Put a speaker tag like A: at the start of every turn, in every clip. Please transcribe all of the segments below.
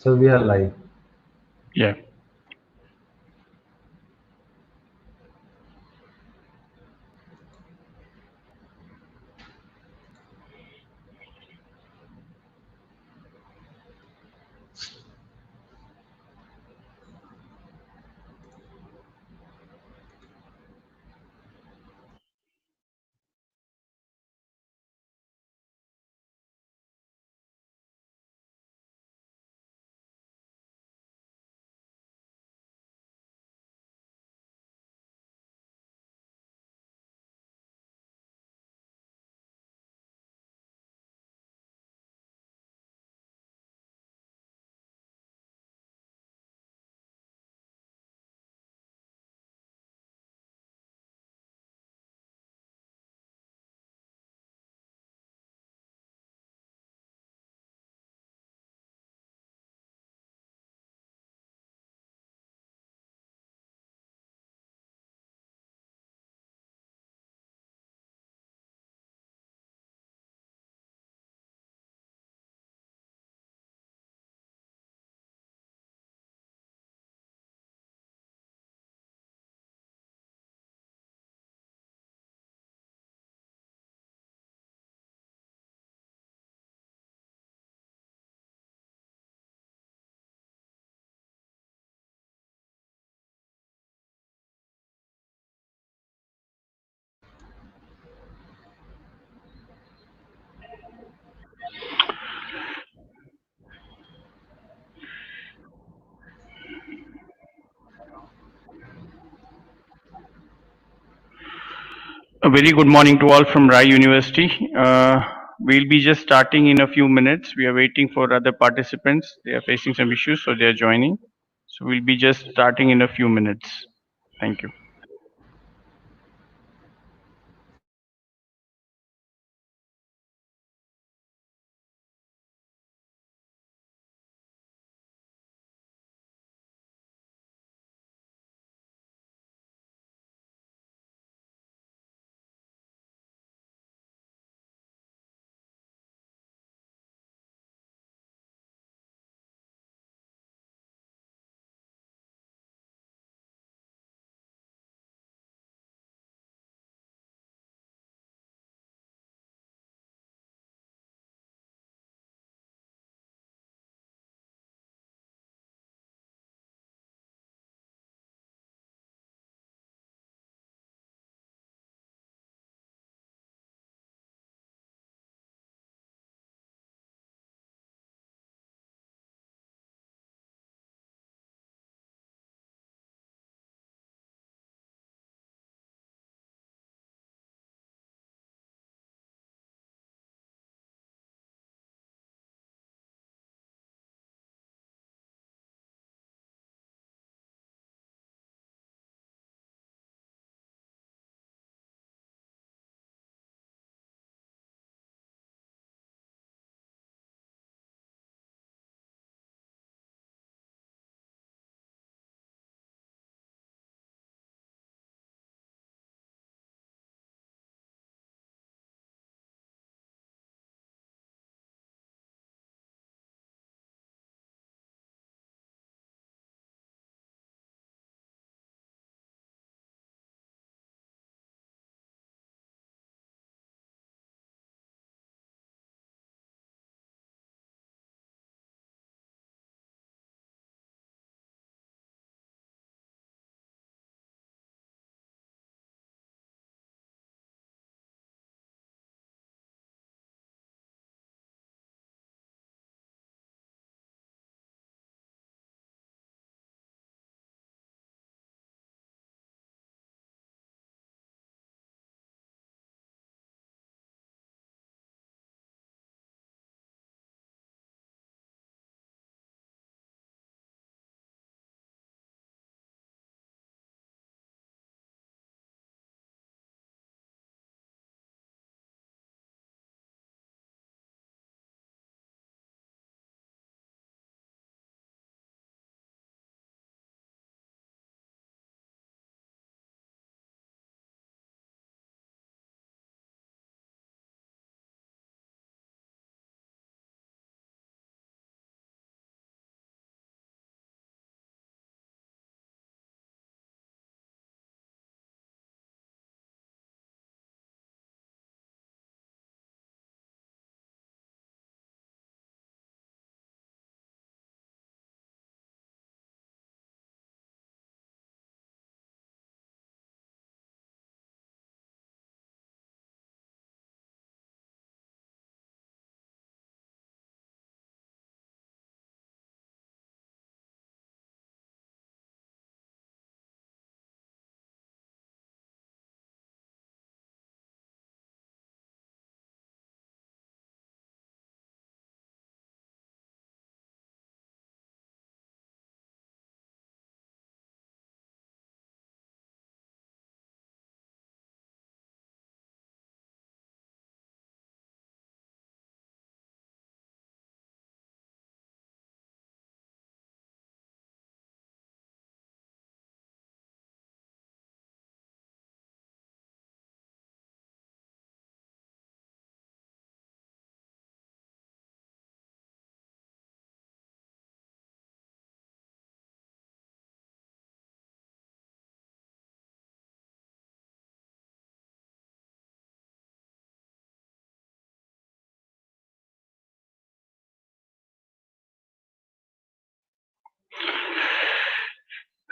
A: So we are live.
B: Yeah. A very good morning to all from Rai University. We'll be just starting in a few minutes. We are waiting for other participants. They are facing some issues, so they are joining. So we'll be just starting in a few minutes. Thank you.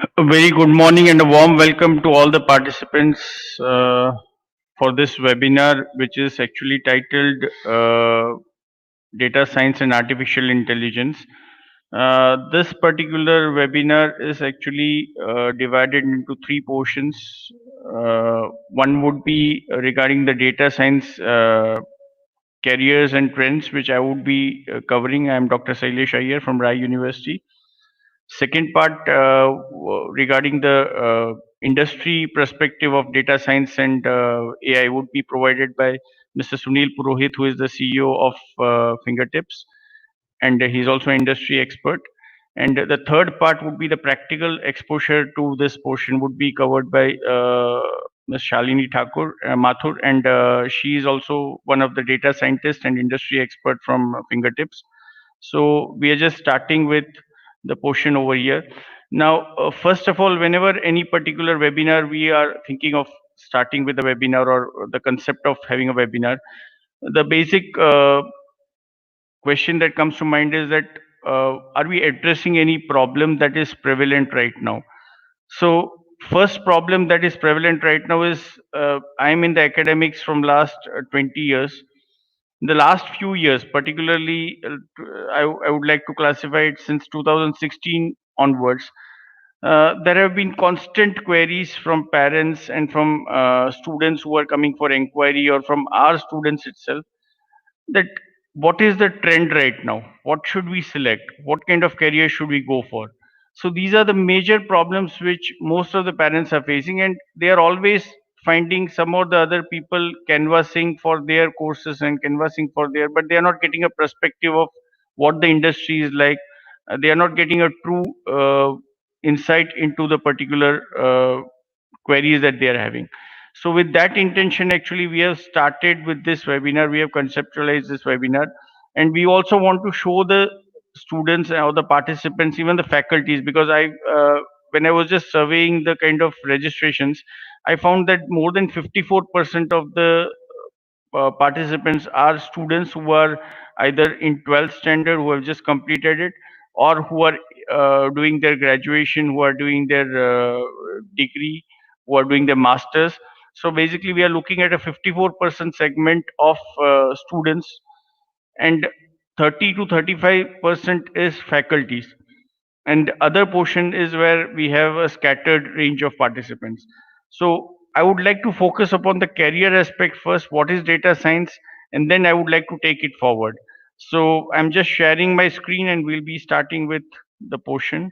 B: A very good morning and a warm welcome to all the participants for this webinar, which is actually titled Data Science and Artificial Intelligence. This particular webinar is actually divided into three portions. One would be regarding the data science careers and trends, which I would be covering. I am Dr. Sailesh Iyer from Rai University. Second part regarding the industry perspective of data science and AI would be provided by Mr. Sunil Purohit, who is the CEO of Fingertips, and he's also an industry expert. And the third part would be the practical exposure to this portion would be covered by Ms. Shalini Mathur, and she is also one of the data scientists and industry expert from Fingertips. So we are just starting with the portion over here. Now, first of all, whenever any particular webinar, we are thinking of starting with a webinar or the concept of having a webinar, the basic question that comes to mind is that are we addressing any problem that is prevalent right now? So first problem that is prevalent right now is I'm in the academics from last 20 years. In the last few years, particularly, I would like to classify it since 2016 onwards. There have been constant queries from parents and from students who are coming for inquiry or from our students itself that what is the trend right now? What should we select? What kind of career should we go for? So these are the major problems which most of the parents are facing, and they are always finding some or the other people canvassing for their courses and canvassing for their, but they are not getting a perspective of what the industry is like. They are not getting a true insight into the particular queries that they are having. So with that intention, actually, we have started with this webinar. We have conceptualized this webinar, and we also want to show the students or the participants, even the faculties, because when I was just surveying the kind of registrations, I found that more than 54% of the participants are students who are either in 12th standard, who have just completed it, or who are doing their graduation, who are doing their degree, who are doing their masters. So basically we are looking at a 54% segment of students, and 30 to 35% is faculties, and other portion is where we have a scattered range of participants. So I would like to focus upon the career aspect first, what is data science, and then I would like to take it forward. So I'm just sharing my screen and we'll be starting with the portion.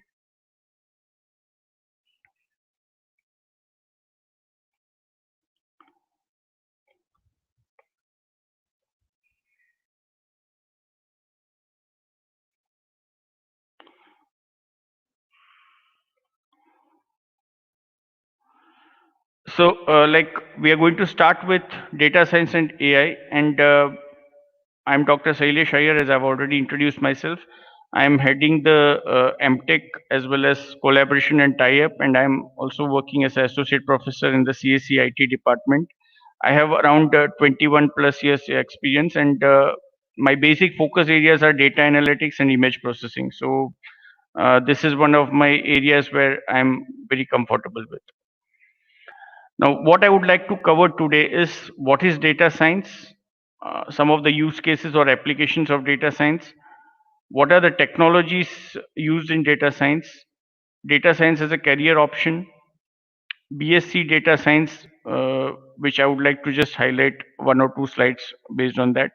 B: So like we are going to start with data science and AI, and I'm Dr. Sailesh Iyer, as I've already introduced myself. I'm heading the MTech as well as collaboration and tie-up, and I'm also working as an associate professor in the CSE IT department. I have around 21 plus years experience, and my basic focus areas are data analytics and image processing. So this is one of my areas where I'm very comfortable with. Now, what I would like to cover today is what is data science, some of the use cases or applications of data science, what are the technologies used in data science as a career option, BSc data science, which I would like to just highlight one or two slides based on that,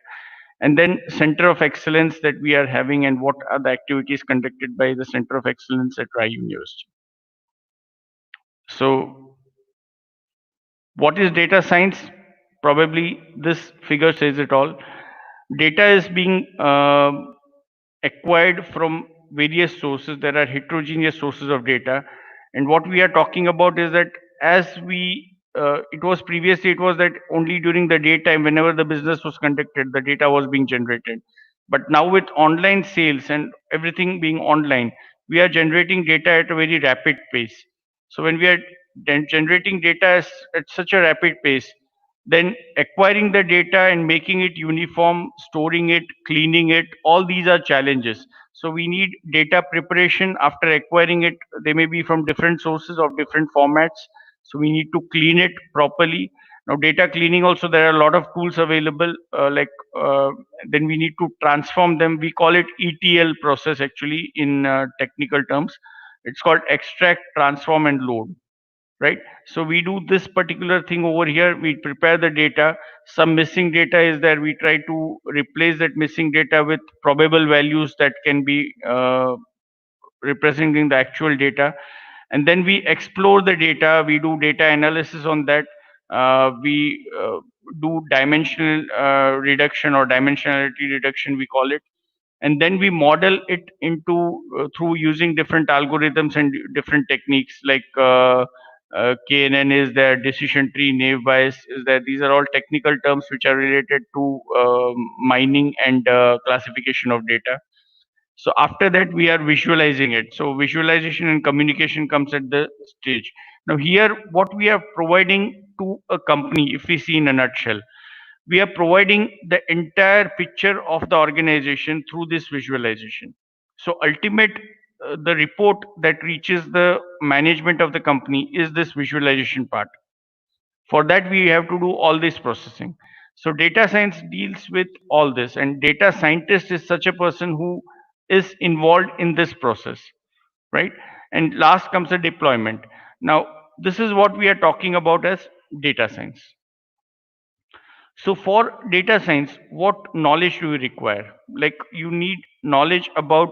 B: and then Center of Excellence that we are having and what are the activities conducted by the Center of Excellence at Rai University. So what is data science? Probably this figure says it all. Data is being acquired from various sources. There are heterogeneous sources of data, and what we are talking about is that as we it was previously, it was that only during the daytime, whenever the business was conducted, the data was being generated. But now with online sales and everything being online, we are generating data at a very rapid pace. So when we are generating data at such a rapid pace, then acquiring the data and making it uniform, storing it, cleaning it, all these are challenges. So we need data preparation after acquiring it. They may be from different sources of different formats. So we need to clean it properly. Now, data cleaning also, there are a lot of tools available. Then we need to transform them. We call it ETL process actually in technical terms. It's called extract, transform, and load, right? So we do this particular thing over here. We prepare the data. Some missing data is there. We try to replace that missing data with probable values that can be representing the actual data. And then we explore the data. We do data analysis on that. We do dimensional reduction or dimensionality reduction, we call it. And then we model it into through using different algorithms and different techniques like KNN is there, decision tree, naive Bayes is there. These are all technical terms which are related to mining and classification of data. So after that, we are visualizing it. So visualization and communication comes at the stage. Now here, what we are providing to a company, if we see in a nutshell, we are providing the entire picture of the organization through this visualization. So the report that reaches the management of the company is this visualization part. For that, we have to do all this processing. So data science deals with all this, and data scientist is such a person who is involved in this process, right? And last comes the deployment. Now, this is what we are talking about as data science. So for data science, what knowledge do you require? Like you need knowledge about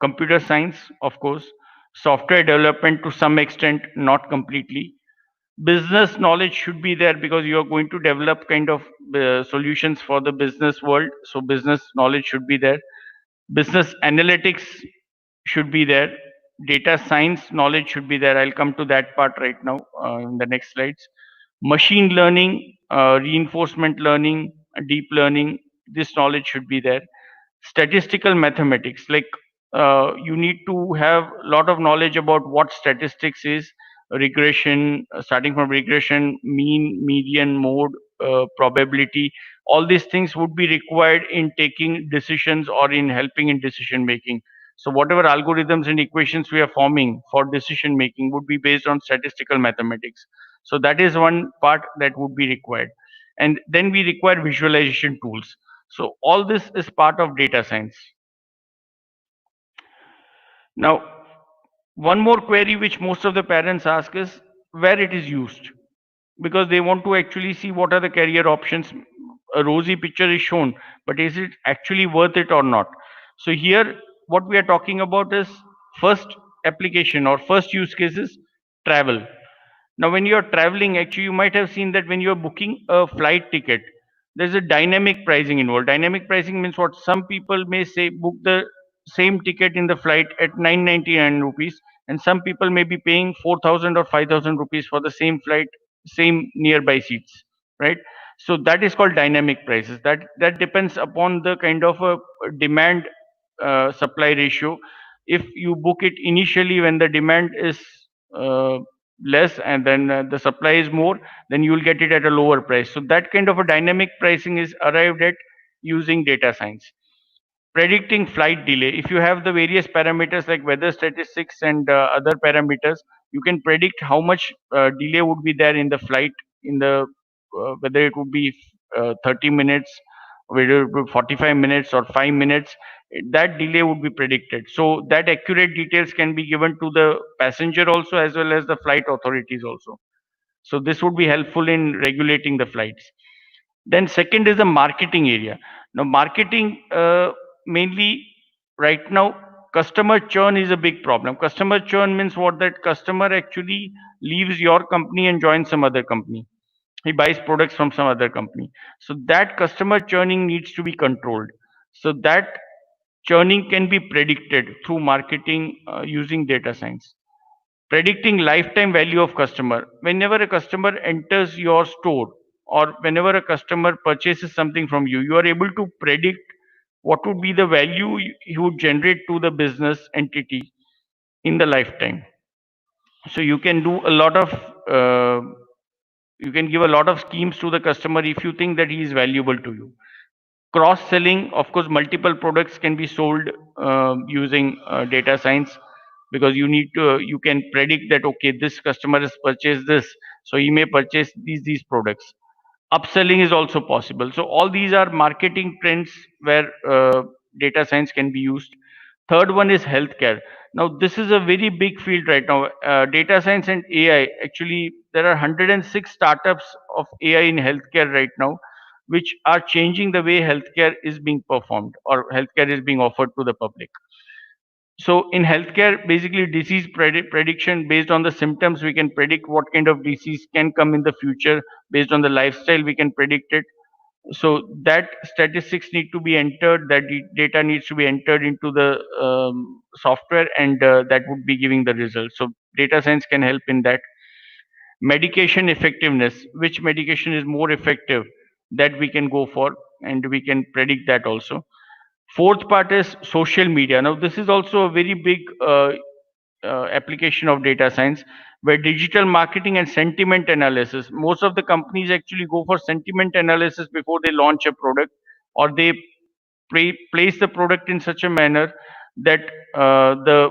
B: computer science, of course, software development to some extent, not completely. Business knowledge should be there because you are going to develop kind of solutions for the business world. So business knowledge should be there. Business analytics should be there. Data science knowledge should be there. I'll come to that part right now in the next slides. Machine learning, reinforcement learning, deep learning, this knowledge should be there. Statistical mathematics, like you need to have a lot of knowledge about what statistics is, regression, starting from regression, mean, median, mode, probability. All these things would be required in taking decisions or in helping in decision making. So whatever algorithms and equations we are forming for decision making would be based on statistical mathematics. So that is one part that would be required. And then we require visualization tools. So all this is part of data science. Now, one more query which most of the parents ask is where it is used, because they want to actually see what are the career options. A rosy picture is shown, but is it actually worth it or not? So here, what we are talking about is first application or first use case is travel. Now, when you're traveling, actually, you might have seen that when you're booking a flight ticket, there's a dynamic pricing involved. Dynamic pricing means what? Some people may say book the same ticket in the flight at 999 rupees, and some people may be paying 4,000 or 5,000 rupees for the same flight, same nearby seats, right? So that is called dynamic prices. That depends upon the kind of a demand supply ratio. If you book it initially when the demand is uh, less and then the supply is more, then you will get it at a lower price. So that kind of a dynamic pricing is arrived at using data science. Predicting flight delay, if you have the various parameters like weather statistics and other parameters, you can predict how much delay would be there in the flight, in the whether it would be 30 minutes, whether it would be 45 minutes or 5 minutes. That delay would be predicted, so that accurate details can be given to the passenger also as well as the flight authorities also. So this would be helpful in regulating the flights. Then second is the marketing area. Now marketing, mainly right now, customer churn is a big problem. Customer churn means what? That customer actually leaves your company and joins some other company. He buys products from some other company. So that customer churning needs to be controlled. So that churning can be predicted through marketing using data science. Predicting lifetime value of customer. Whenever a customer enters your store or whenever a customer purchases something from you, you are able to predict what would be the value you would generate to the business entity in the lifetime. So you can do a lot of you can give a lot of schemes to the customer if you think that he is valuable to you. Cross-selling, of course, multiple products can be sold using data science, because you can predict that, okay, this customer has purchased this, so he may purchase these products. Upselling is also possible. So all these are marketing trends where data science can be used. Third one is healthcare. Now this is a very big field right now. Data science and AI, actually there are 106 startups of AI in healthcare right now, which are changing the way healthcare is being performed or healthcare is being offered to the public. So in healthcare, basically disease prediction, based on the symptoms, we can predict what kind of disease can come in the future. Based on the lifestyle, we can predict it. So that statistics need to be entered, that data needs to be entered into the software, and that would be giving the results. So data science can help in that. Medication effectiveness, which medication is more effective, that we can go for, and we can predict that also. Fourth part is social media. Now this is also a very big application of data science, where digital marketing and sentiment analysis, most of the companies actually go for sentiment analysis before they launch a product, or they place the product in such a manner that the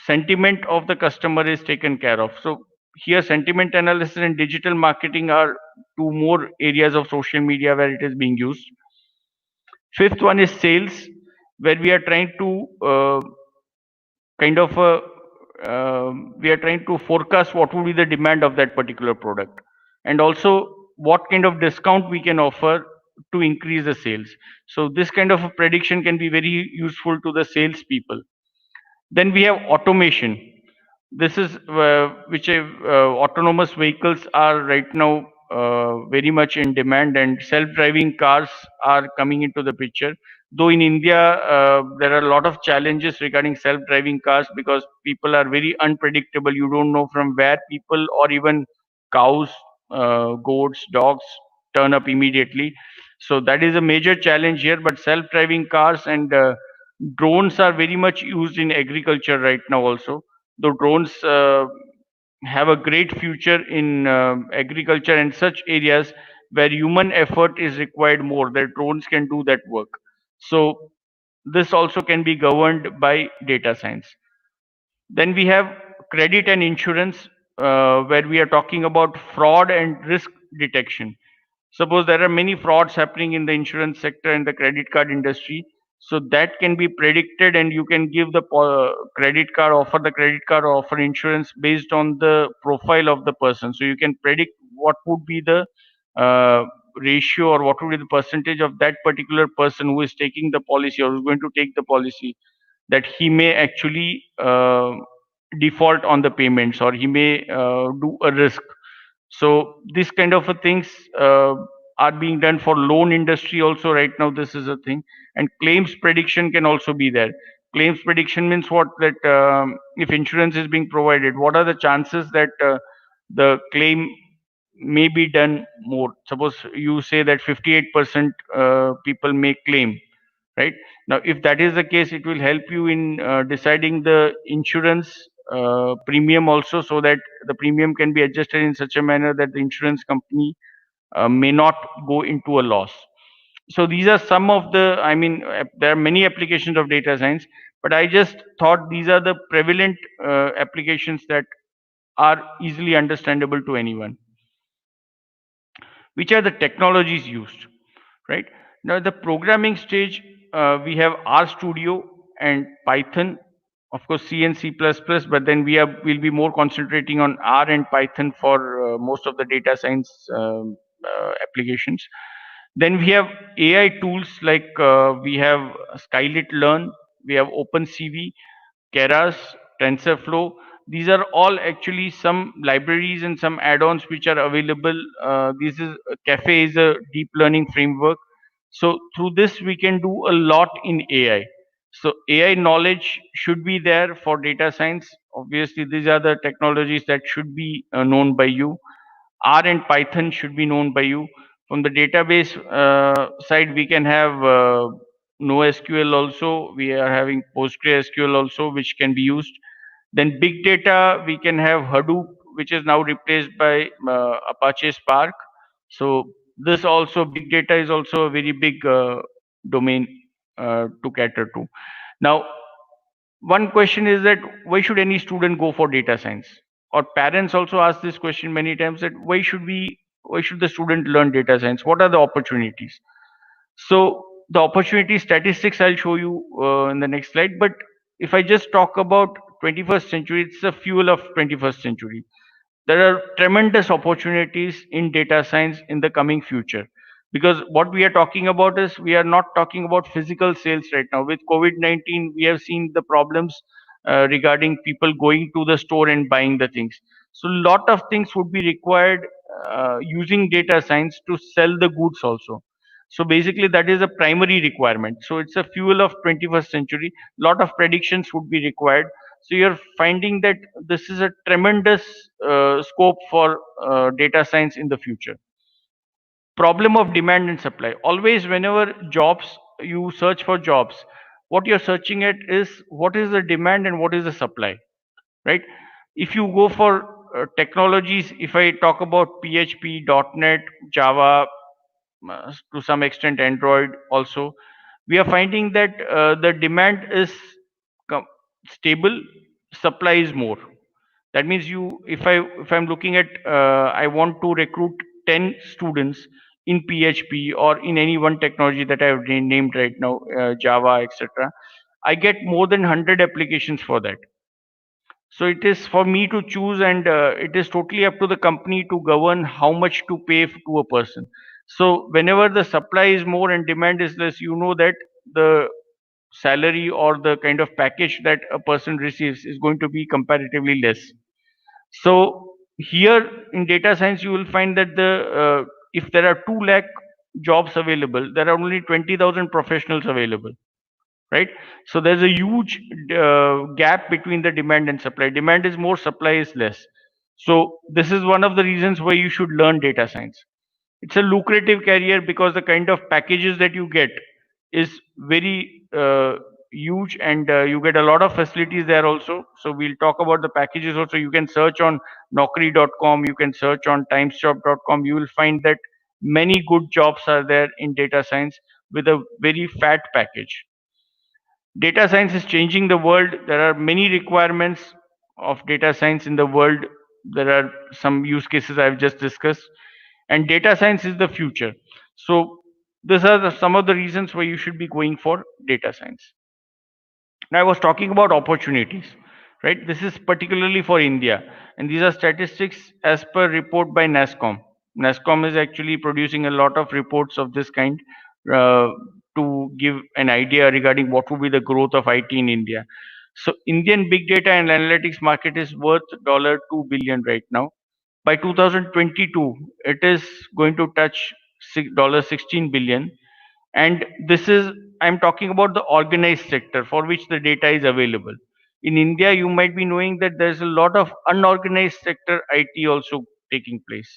B: sentiment of the customer is taken care of. So here sentiment analysis and digital marketing are two more areas of social media where it is being used. Fifth one is sales, where we are trying to kind of we are trying to forecast what will be the demand of that particular product, and also what kind of discount we can offer to increase the sales. So this kind of a prediction can be very useful to the sales people. Then we have automation. This is which autonomous vehicles are right now very much in demand, and self-driving cars are coming into the picture. Though in India, there are a lot of challenges regarding self-driving cars, because people are very unpredictable. You don't know from where people or even cows, goats, dogs turn up immediately. So that is a major challenge here. But self-driving cars and drones are very much used in agriculture right now also. Though drones have a great future in agriculture and such areas where human effort is required more, that drones can do that work. So this also can be governed by data science. Then we have credit and insurance, where we are talking about fraud and risk detection. Suppose there are many frauds happening in the insurance sector and the credit card industry, so that can be predicted, and you can give the credit card, offer the credit card, or offer insurance based on the profile of the person. So you can predict what would be the uh, ratio, or what would be the percentage of that particular person who is taking the policy or who is going to take the policy, that he may actually default on the payments, or he may do a risk. So this kind of a things are being done for loan industry also right now. This is a thing. And claims prediction can also be there. Claims prediction means what, that if insurance is being provided, what are the chances that the claim may be done more. Suppose you say that 58% people may claim, right? Now if that is the case, it will help you in deciding the insurance premium also, so that the premium can be adjusted in such a manner that the insurance company may not go into a loss. So these are some of the, I mean, there are many applications of data science, but I just thought these are the prevalent applications that are easily understandable to anyone. Which are the technologies used, right? Now the programming stage, we have RStudio and Python, of course C and C++, but then we'll be more concentrating on R and Python for most of the data science applications. Then we have AI tools like we have Skylit Learn, we have OpenCV, Keras, TensorFlow. These are all actually some libraries and some add-ons which are available. This is Cafe is a deep learning framework. So through this we can do a lot in AI. So AI knowledge should be there for data science. Obviously, these are the technologies that should be known by you. R and Python should be known by you. From the database side, we can have NoSQL also. We are having PostgreSQL also, which can be used. Then big data, we can have Hadoop, which is now replaced by Apache Spark. So this also, big data is also a very big domain to cater to. Now, one question is that why should any student go for data science? Or parents also ask this question many times, that why should the student learn data science? What are the opportunities? So the opportunity statistics I'll show you in the next slide. But if I just talk about 21st century, it's the fuel of 21st century. There are tremendous opportunities in data science in the coming future, because what we are talking about is, we are not talking about physical sales right now. With COVID-19, we have seen the problems regarding people going to the store and buying the things. So a lot of things would be required using data science to sell the goods also. So basically that is a primary requirement. So it's a fuel of 21st century. Lot of predictions would be required. So you're finding that this is a tremendous scope for data science in the future. Problem of demand and supply. Always, whenever jobs, you search for jobs, what you're searching at is what is the demand and what is the supply, right? If you go for technologies, if I talk about PHP, .NET, Java, to some extent Android also, we are finding that the demand is com- stable, supply is more. That means, if I'm looking at, I want to recruit 10 students in PHP or in any one technology that I've named right now, Java, etc., I get more than 100 applications for that. So it is for me to choose, and it is totally up to the company to govern how much to pay to a person. So whenever the supply is more and demand is less, you know that the salary or the kind of package that a person receives is going to be comparatively less. So here in data science, you will find that if there are 2 lakh jobs available, there are only 20,000 professionals available, right? So there's a huge gap between the demand and supply. Demand is more, supply is less. So this is one of the reasons why you should learn data science. It's a lucrative career because the kind of packages that you get is very huge, and you get a lot of facilities there also. So we'll talk about the packages also. You can search on naukri.com, you can search on timesjob.com. You will find that many good jobs are there in data science with a very fat package. Data science is changing the world. There are many requirements of data science in the world. There are some use cases I've just discussed, and data science is the future. So these are some of the reasons why you should be going for data science. Now, I was talking about opportunities, right? This is particularly for India, and these are statistics as per report by NASSCOM. NASSCOM is actually producing a lot of reports of this kind uh, to give an idea regarding what would be the growth of IT in India. So, Indian big data and analytics market is worth $2 billion right now. By 2022, it is going to touch $16 billion, and this is, I'm talking about the organized sector for which the data is available. In India, you might be knowing that there's a lot of unorganized sector IT also taking place.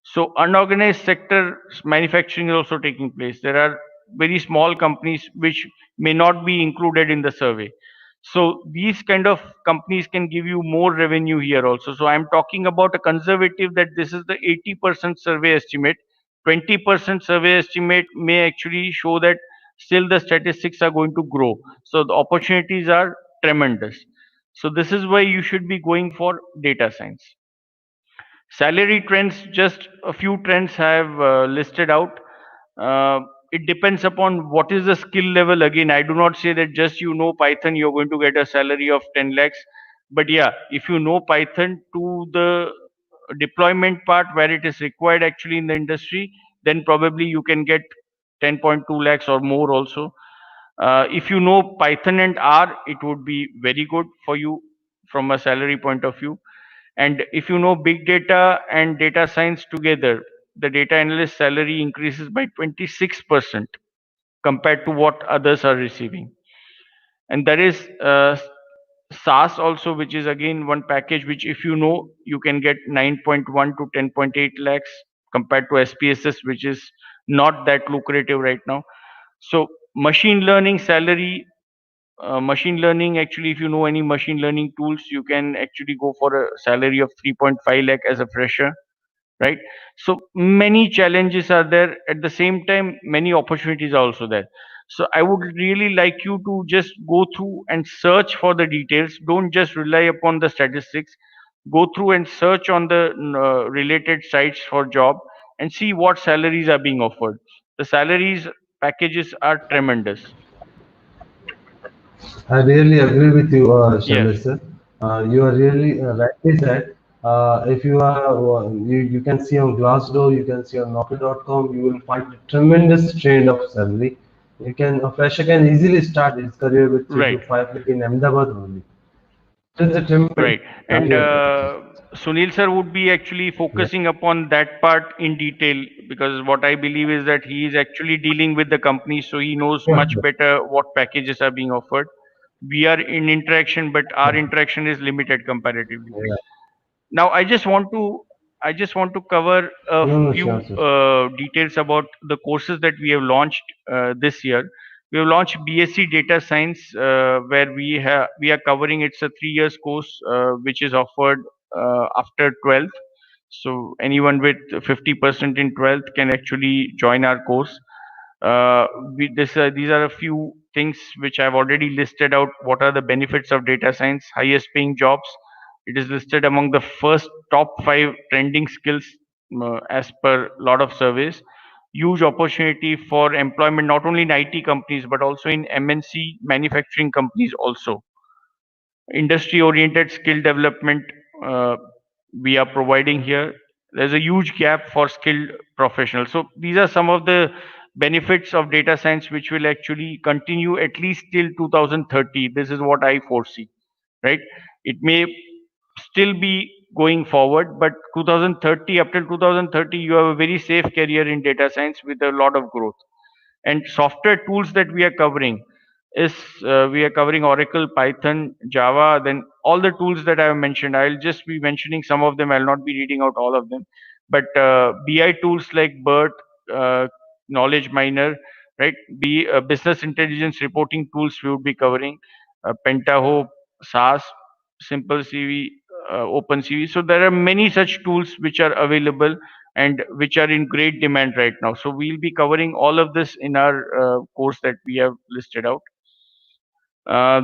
B: So unorganized sector manufacturing is also taking place. There are very small companies which may not be included in the survey. So these kind of companies can give you more revenue here also. So I'm talking about a conservative, that this is the 80% survey estimate. 20% survey estimate may actually show that still the statistics are going to grow. So the opportunities are tremendous. So this is why you should be going for data science. Salary trends, just a few trends I have listed out. It depends upon what is the skill level. Again, I do not say that just you know Python, you're going to get a salary of 10 lakhs. But yeah, if you know Python to the deployment part where it is required actually in the industry, then probably you can get 10.2 lakhs or more also. If you know Python and R, it would be very good for you from a salary point of view. And if you know big data and data science together, the data analyst salary increases by 26% compared to what others are receiving. And there is SaaS also, which is again one package which, if you know, you can get 9.1 to 10.8 lakhs compared to SPSS, which is not that lucrative right now. So machine learning salary, machine learning, actually, if you know any machine learning tools, you can actually go for a salary of 3.5 lakh as a fresher. right? So many challenges are there. At the same time, many opportunities are also there. So I would really like you to just go through and search for the details. Don't just rely upon the statistics. Go through and search on the related sites for job and see what salaries are being offered. The salaries packages are tremendous.
A: I really agree with you,
B: Yes.
A: Shailesh sir. You are really rightly said. If you are, you can see on Glassdoor, you can see on Naukri.com, you will find a tremendous trend of salary. You can, a fresher can easily start his career with three to
B: Right.
A: five lakh in Ahmedabad only. So it's a tremendous.
B: Right. And Sunil sir would be actually
A: Yeah,
B: focusing upon that part in detail, because what I believe is that he is actually dealing with the company, so he knows
A: yeah,
B: much better what packages are being offered. We are in interaction, but our interaction is limited comparatively.
A: yeah.
B: Now, I just want to cover a
A: No, no,
B: few
A: sure, sir.
B: details about the courses that we have launched this year. We have launched BSc Data Science, where we are covering. It's a 3 years course which is offered after 12th. So anyone with 50% in 12th can actually join our course. These are a few things which I've already listed out. What are the benefits of data science? Highest paying jobs. It is listed among the first top five trending skills as per lot of surveys. Huge opportunity for employment, not only in IT companies but also in MNC manufacturing companies also. Industry oriented skill development uh, we are providing here. There's a huge gap for skilled professionals. So these are some of the benefits of data science which will actually continue at least till 2030. This is what I foresee, right? It may still be going forward, but 2030, up till 2030, you have a very safe career in data science with a lot of growth. And software tools that we are covering is we are covering Oracle, Python, Java, then all the tools that I have mentioned. I'll just be mentioning some of them. I'll not be reading out all of them. But BI tools like BERT, Knowledge Miner, right? Business intelligence reporting tools we would be covering. Pentaho, SAS, Simple CV, OpenCV. So there are many such tools which are available and which are in great demand right now. So we'll be covering all of this in our course that we have listed out.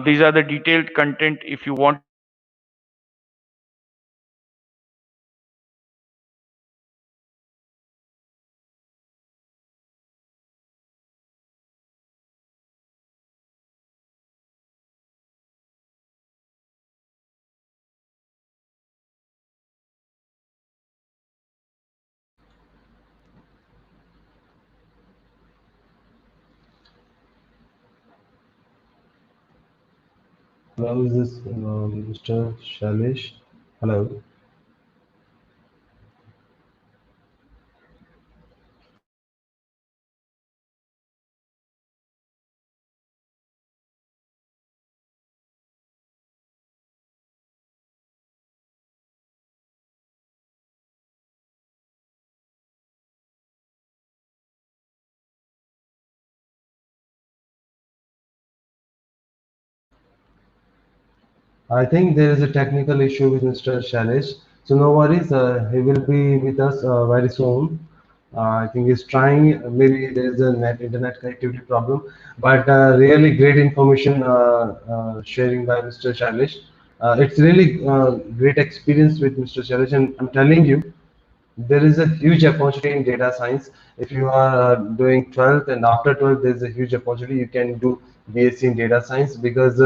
B: These are the detailed content. If you want to see the detailed content, you can actually go through and search for it.
A: Hello, is this Mr. Shailesh? Hello. I think there is a technical issue with Mr. Shailesh. So no worries, he will be with us very soon. I think he's trying. Maybe there is a internet connectivity problem, but really great information sharing by Mr. Shailesh. It's really great experience with Mr. Shailesh, and I'm telling you, there is a huge opportunity in data science. If you are doing 12th and after 12th, there's a huge opportunity. You can do BSc in data science because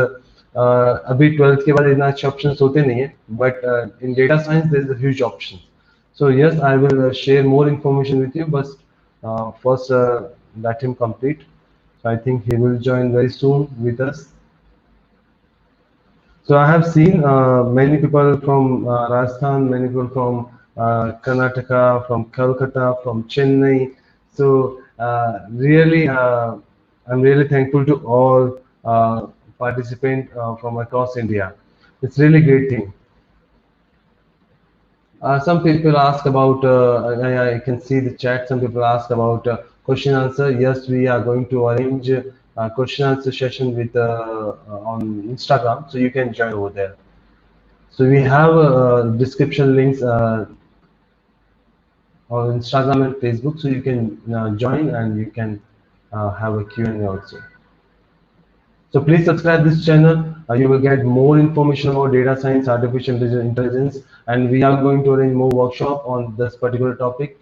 A: अभी 12th के बाद इतना अच्छे options होते नहीं है. But in data science, there's a huge option. So yes, I will share more information with you, but first let him complete. So I think he will join very soon with us. So I have seen many people from Rajasthan, many people from Karnataka, from Calcutta, from Chennai. So really, I'm really thankful to all participants from across India. It's really great thing. Some people ask about, I can see the chat, some people ask about question answer. Yes, we are going to arrange question answer session with on Instagram, so you can join over there. So we have description links. or Instagram and Facebook, so you can join and you can have a Q&A also. So please subscribe this channel. You will get more information about data science, artificial intelligence, and we are going to arrange more workshop on this particular topic.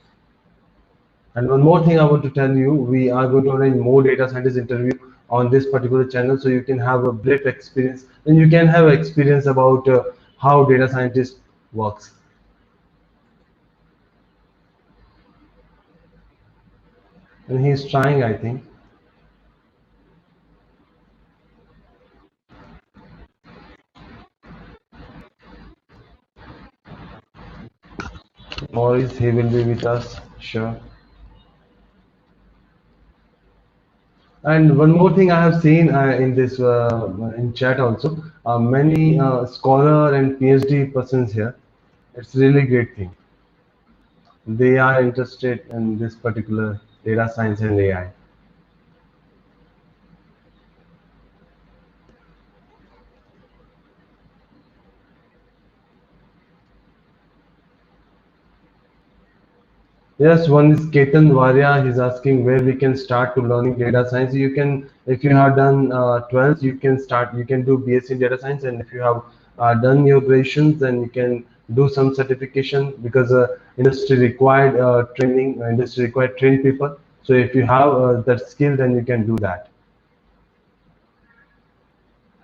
A: And one more thing I want to tell you, we are going to arrange more data scientist interview on this particular channel, so you can have a brief experience and you can have experience about how data scientist works. And he's trying, I think. Maurice, he will be with us, sure. And one more thing I have seen in this in chat also, many scholar and PhD persons here. It's really great thing. They are interested in this particular data science and AI. Yes, one is Ketan Varia. He's asking where we can start to learning data science. You can, if you have done 12th, you can start. You can do BSc in data science, and if you have done your graduations, then you can do some certification because industry required training. Industry required trained people. So if you have that skill, then you can do that.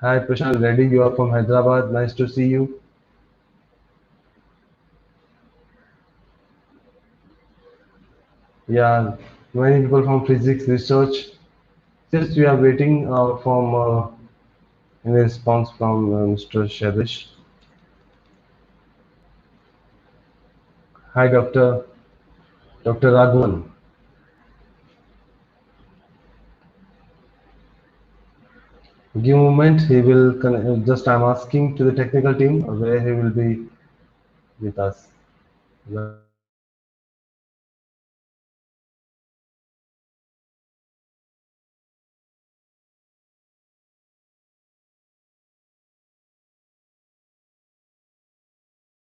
A: Hi, Prashant Reddy. You are from Hyderabad. Nice to see you. Yeah, many people from physics research. Just we are waiting from in response from Mr. Shadish. Hi, Dr. Raghavan. Give a moment. He will just. I'm asking to the technical team where he will be with us.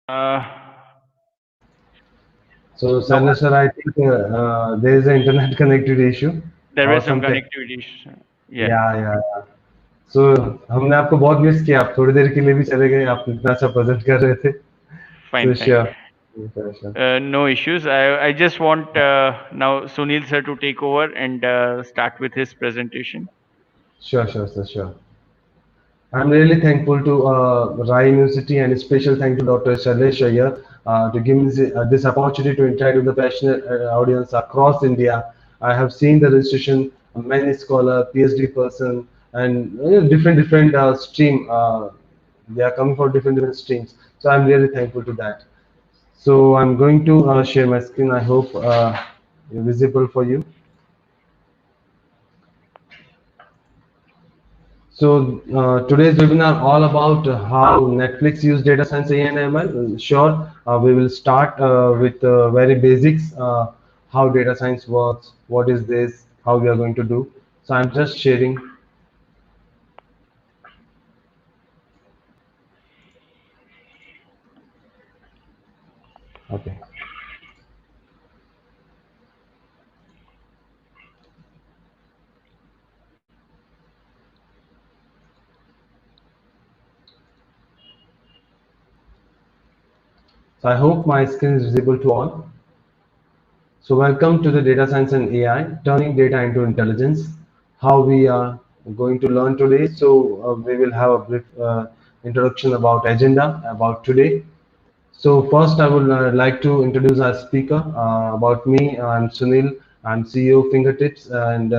B: Uh,
A: So, Sailesh sir, I think there is an internet connectivity issue
B: there
A: or
B: were some
A: something.
B: connectivity issues. Yeah,
A: Yeah, yeah, yeah. So हमने आपको बहुत miss किया. आप थोड़ी देर के लिए भी चले गए. आप इतना अच्छा प्रेजेंट कर रहे थे.
B: fine,
A: So
B: fine.
A: sure. Sure, sure.
B: No issues. I just want now Sunil sir to take over and start with his presentation.
A: Sure, sure, sir, sure. I'm really thankful to Rai University and a special thank to Dr. Shailesh Iyer to give me this opportunity to interact with the passionate audience across India. I have seen the registration, many scholar, PhD person, and different stream. They are coming for different streams. So I'm really thankful to that. So I'm going to share my screen. I hope visible for you. So today's webinar all about how Netflix use data science AI and ML. Sure, we will start with very basics, how data science works, what is this, how we are going to do. So I'm just sharing. Okay. So I hope my screen is visible to all. So welcome to the Data Science and AI, turning data into intelligence. How we are going to learn today. So we will have a brief introduction about agenda about today. So first, I would like to introduce our speaker. About me, I'm Sunil. I'm CEO of Fingertips, and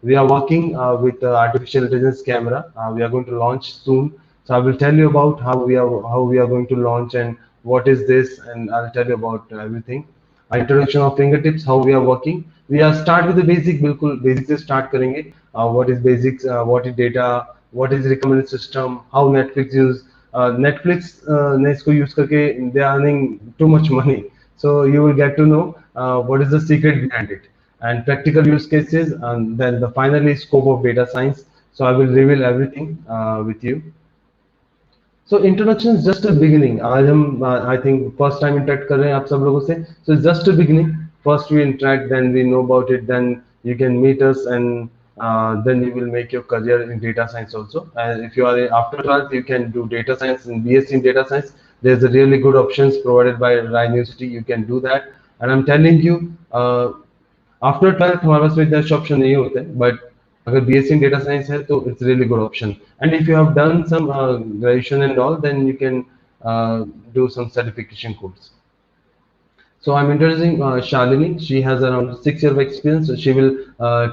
A: we are working with artificial intelligence camera. We are going to launch soon. So I will tell you about how we are going to launch and what is this, and I'll tell you about everything. Introduction of Fingertips, how we are working. We are start with the basic, बिल्कुल basic से start करेंगे. What is basics? What is data? What is recommended system? How Netflix use? Netflix ने इसको use करके they are earning too much money. So you will get to know what is the secret behind it and practical use cases, and then the finally scope of data science. So I will reveal everything with you. So introduction is just a beginning. आज हम I think first time interact कर रहे हैं आप सब लोगों से. So it's just a beginning. First we interact, then we know about it, then you can meet us, and then you will make your career in data science also. And if you are after 12th, you can do data science and BSc in data science. There's a really good options provided by Ryan University. You can do that, and I'm telling you, after 12th हमारे पास में इतना अच्छा option नहीं होते, but अगर BSc in data science है तो it's really good option. And if you have done some graduation and all, then you can do some certification course. So I'm introducing Shalini. She has around 6 years of experience. So she will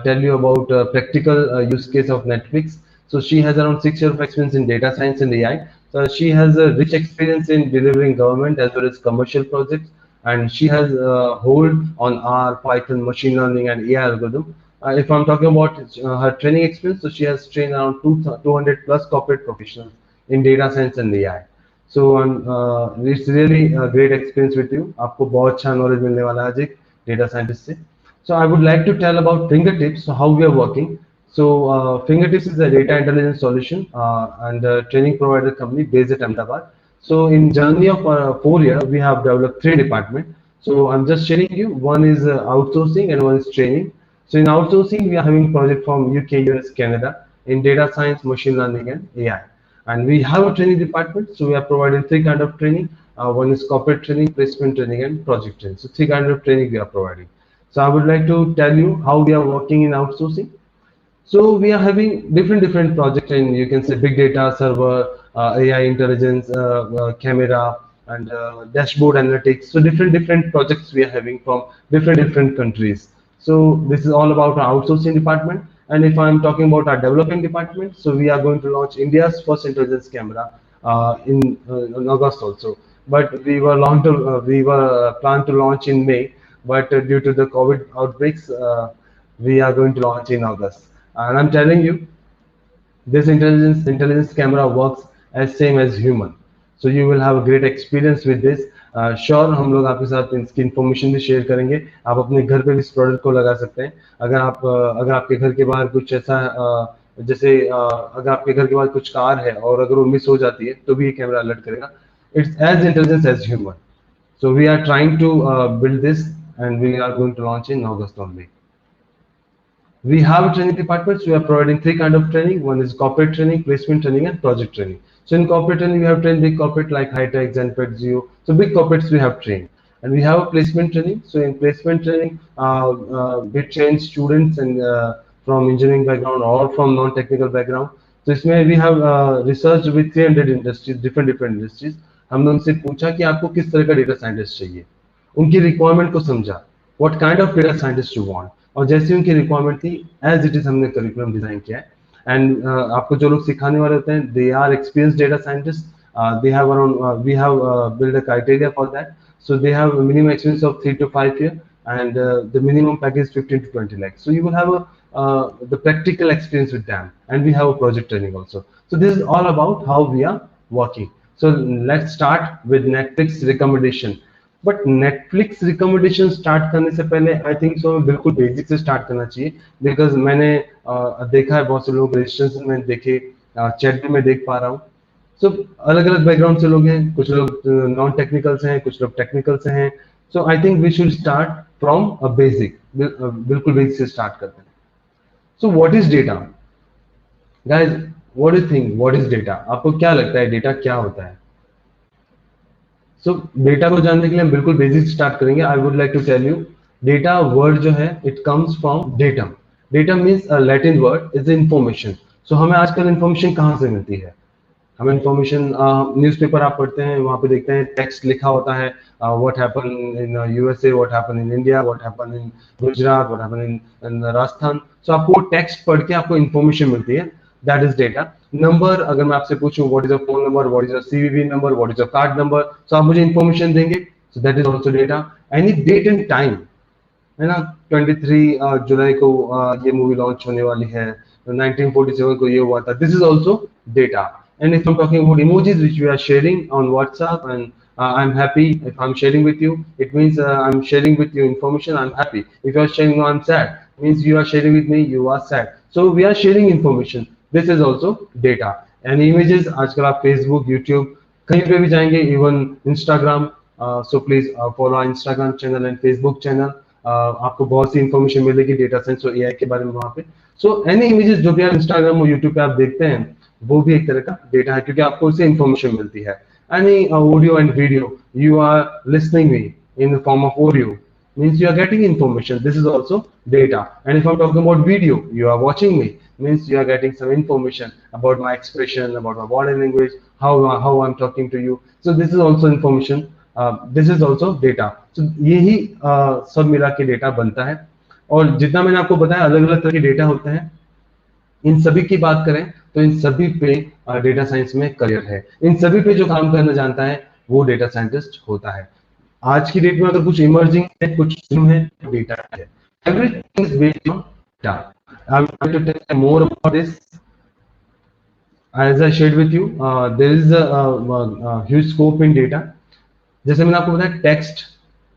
A: tell you about practical use case of Netflix. So she has around 6 years of experience in data science and AI. So she has a rich experience in delivering government as well as commercial projects, and she has a hold on R, Python, machine learning, and AI algorithm. If I'm talking about her training experience, so she has trained around 200 plus corporate professionals in data science and AI. So it's really a great experience with you. आपको बहुत अच्छा knowledge मिलने वाला है आज एक data scientist से. So I would like to tell about Fingertips, so how we are working. So Fingertips is a data intelligence solution and a training provider company based at Ahmedabad. So in journey of 4 years, we have developed 3 departments. So I'm just sharing you. One is outsourcing and one is training. So in outsourcing, we are having project from UK, US, Canada in data science, machine learning, and AI. And we have a training department, so we are providing 3 kind of training. One is corporate training, placement training, and project training. So 3 kind of training we are providing. So I would like to tell you how we are working in outsourcing. So we are having different projects, and you can say big data, server, AI intelligence, camera, and dashboard analytics. So different projects we are having from different countries. So this is all about our outsourcing department. And if I'm talking about our developing department, so we are going to launch India's first intelligence camera in August also. But we were planned to launch in May, but due to the COVID outbreaks, we are going to launch in August. And I'm telling you, this intelligence camera works as same as human. So you will have a great experience with this. Sure, हम लोग आपके साथ इसकी information भी share करेंगे. आप अपने घर पे भी इस प्रोडक्ट को लगा सकते हैं. अगर आपके घर के बाहर कुछ ऐसा जैसे अगर आपके घर के बाहर कुछ कार है और अगर वो मिस हो जाती है तो भी ये कैमरा अलर्ट करेगा. It's as intelligent as human. So we are trying to build this, and we are going to launch in August only. We have a training department, so we are providing 3 kind of training. One is corporate training, placement training, and project training. So in corporate training, we have trained big corporate like Hitech, Zenpet, Zio. So big corporates we have trained. And we have a placement training. So in placement training, we train students and from engineering background or from non-technical background. So इसमें we have researched with 300 industries, different industries. हमने उनसे पूछा कि आपको किस तरह का data scientist चाहिए, उनकी रिक्वायरमेंट को समझा, what kind of data scientist you want, और जैसी उनकी रिक्वायरमेंट थी एज इट इज हमने करिकुलम डिजाइन किया है. एंड आपको जो लोग सिखाने वाले होते हैं, they are experience data scientist. They have around we have build a criteria for that. So they have a minimum experience of 3 to 5 years, and the minimum package is 15 to 20 lakhs. So you will have the practical experience with them, and we have a project training also. So this is all about how we are working. So let's start with Netflix recommendation. But Netflix recommendation start करने से पहले I think so बिल्कुल basic से start करना चाहिए. Because मैंने देखा है बहुत से लोग रजिस्ट्रेशन में देखे, चैट भी मैं देख पा रहा हूँ. सो अलग अलग बैकग्राउंड से लोग हैं, कुछ लोग नॉन टेक्निकल से हैं, कुछ लोग टेक्निकल से हैं. So I think we should start from a basic, बिल्कुल बेसिक से स्टार्ट करते हैं. So what is data guys? What do think what is data? आपको क्या लगता है डेटा क्या होता है? सो डेटा को जानने के लिए हम बिल्कुल बेसिक स्टार्ट करेंगे. I would like to tell you, data word जो है it comes from datum. Datum means Latin word is information. So हमें आजकल इंफॉर्मेशन कहाँ से मिलती है? हमें इंफॉर्मेशन न्यूज़पेपर आप पढ़ते हैं, वहाँ पे देखते हैं टेक्स्ट लिखा होता है, what happen in USA, what happen in India, what happen in Gujarat, what happen in Rajasthan. So आपको टेक्स्ट पढ़ के आपको इंफॉर्मेशन मिलती है, दैट इज डेटा. नंबर, अगर मैं आपसे पूछूं what is your phone number, what is your CVV number, what is your card number, so आप मुझे इंफॉर्मेशन देंगे, so that is also data. Any date and time है ना, 23 जुलाई को ये मूवी लॉन्च होने वाली है, 1947 को ये हुआ था, this is also data. And if I'm talking about emojis which we are sharing on WhatsApp, and I'm happy if I'm sharing with you, it means I'm sharing with you information, I'm happy. If you are sharing, no, I'm sad, means you are sharing with me, you are sad. So we are sharing information. This is also data. And images आजकल आप Facebook, YouTube कहीं पे भी जाएंगे, even Instagram, so please follow Instagram channel and Facebook channel. आपको बहुत सी information मिलेगी data science और एआई के बारे में वहाँ पे। सो एनी इमेजेस जो भी आप इंस्टाग्राम और यूट्यूब पे आप देखते हैं, वो भी एक तरह का डेटा है, क्योंकि आपको उससे इंफॉर्मेशन मिलती है। Any audio and video you are listening me in the form of audio means you are getting information. This is also data. And if I'm talking about video, you are watching me means you are getting some information about my expression, about my body language, how I'm talking to you. So this is also information. This is also data. So यही सब मिला के data बनता है। और जितना मैंने आपको बताया अलग अलग तरह के डेटा होते हैं, इन सभी की बात करें तो इन सभी पे डेटा साइंस में करियर है। इन सभी पे जो काम करना जानता है वो डेटा साइंटिस्ट होता है। आज की डेट में अगर कुछ इमर्जिंग है, कुछ न्यू है, डेटा है। Everything is based on data. I am going to tell more about this. As I shared with you, there is a huge scope in data. जैसे मैंने आपको बताया, text,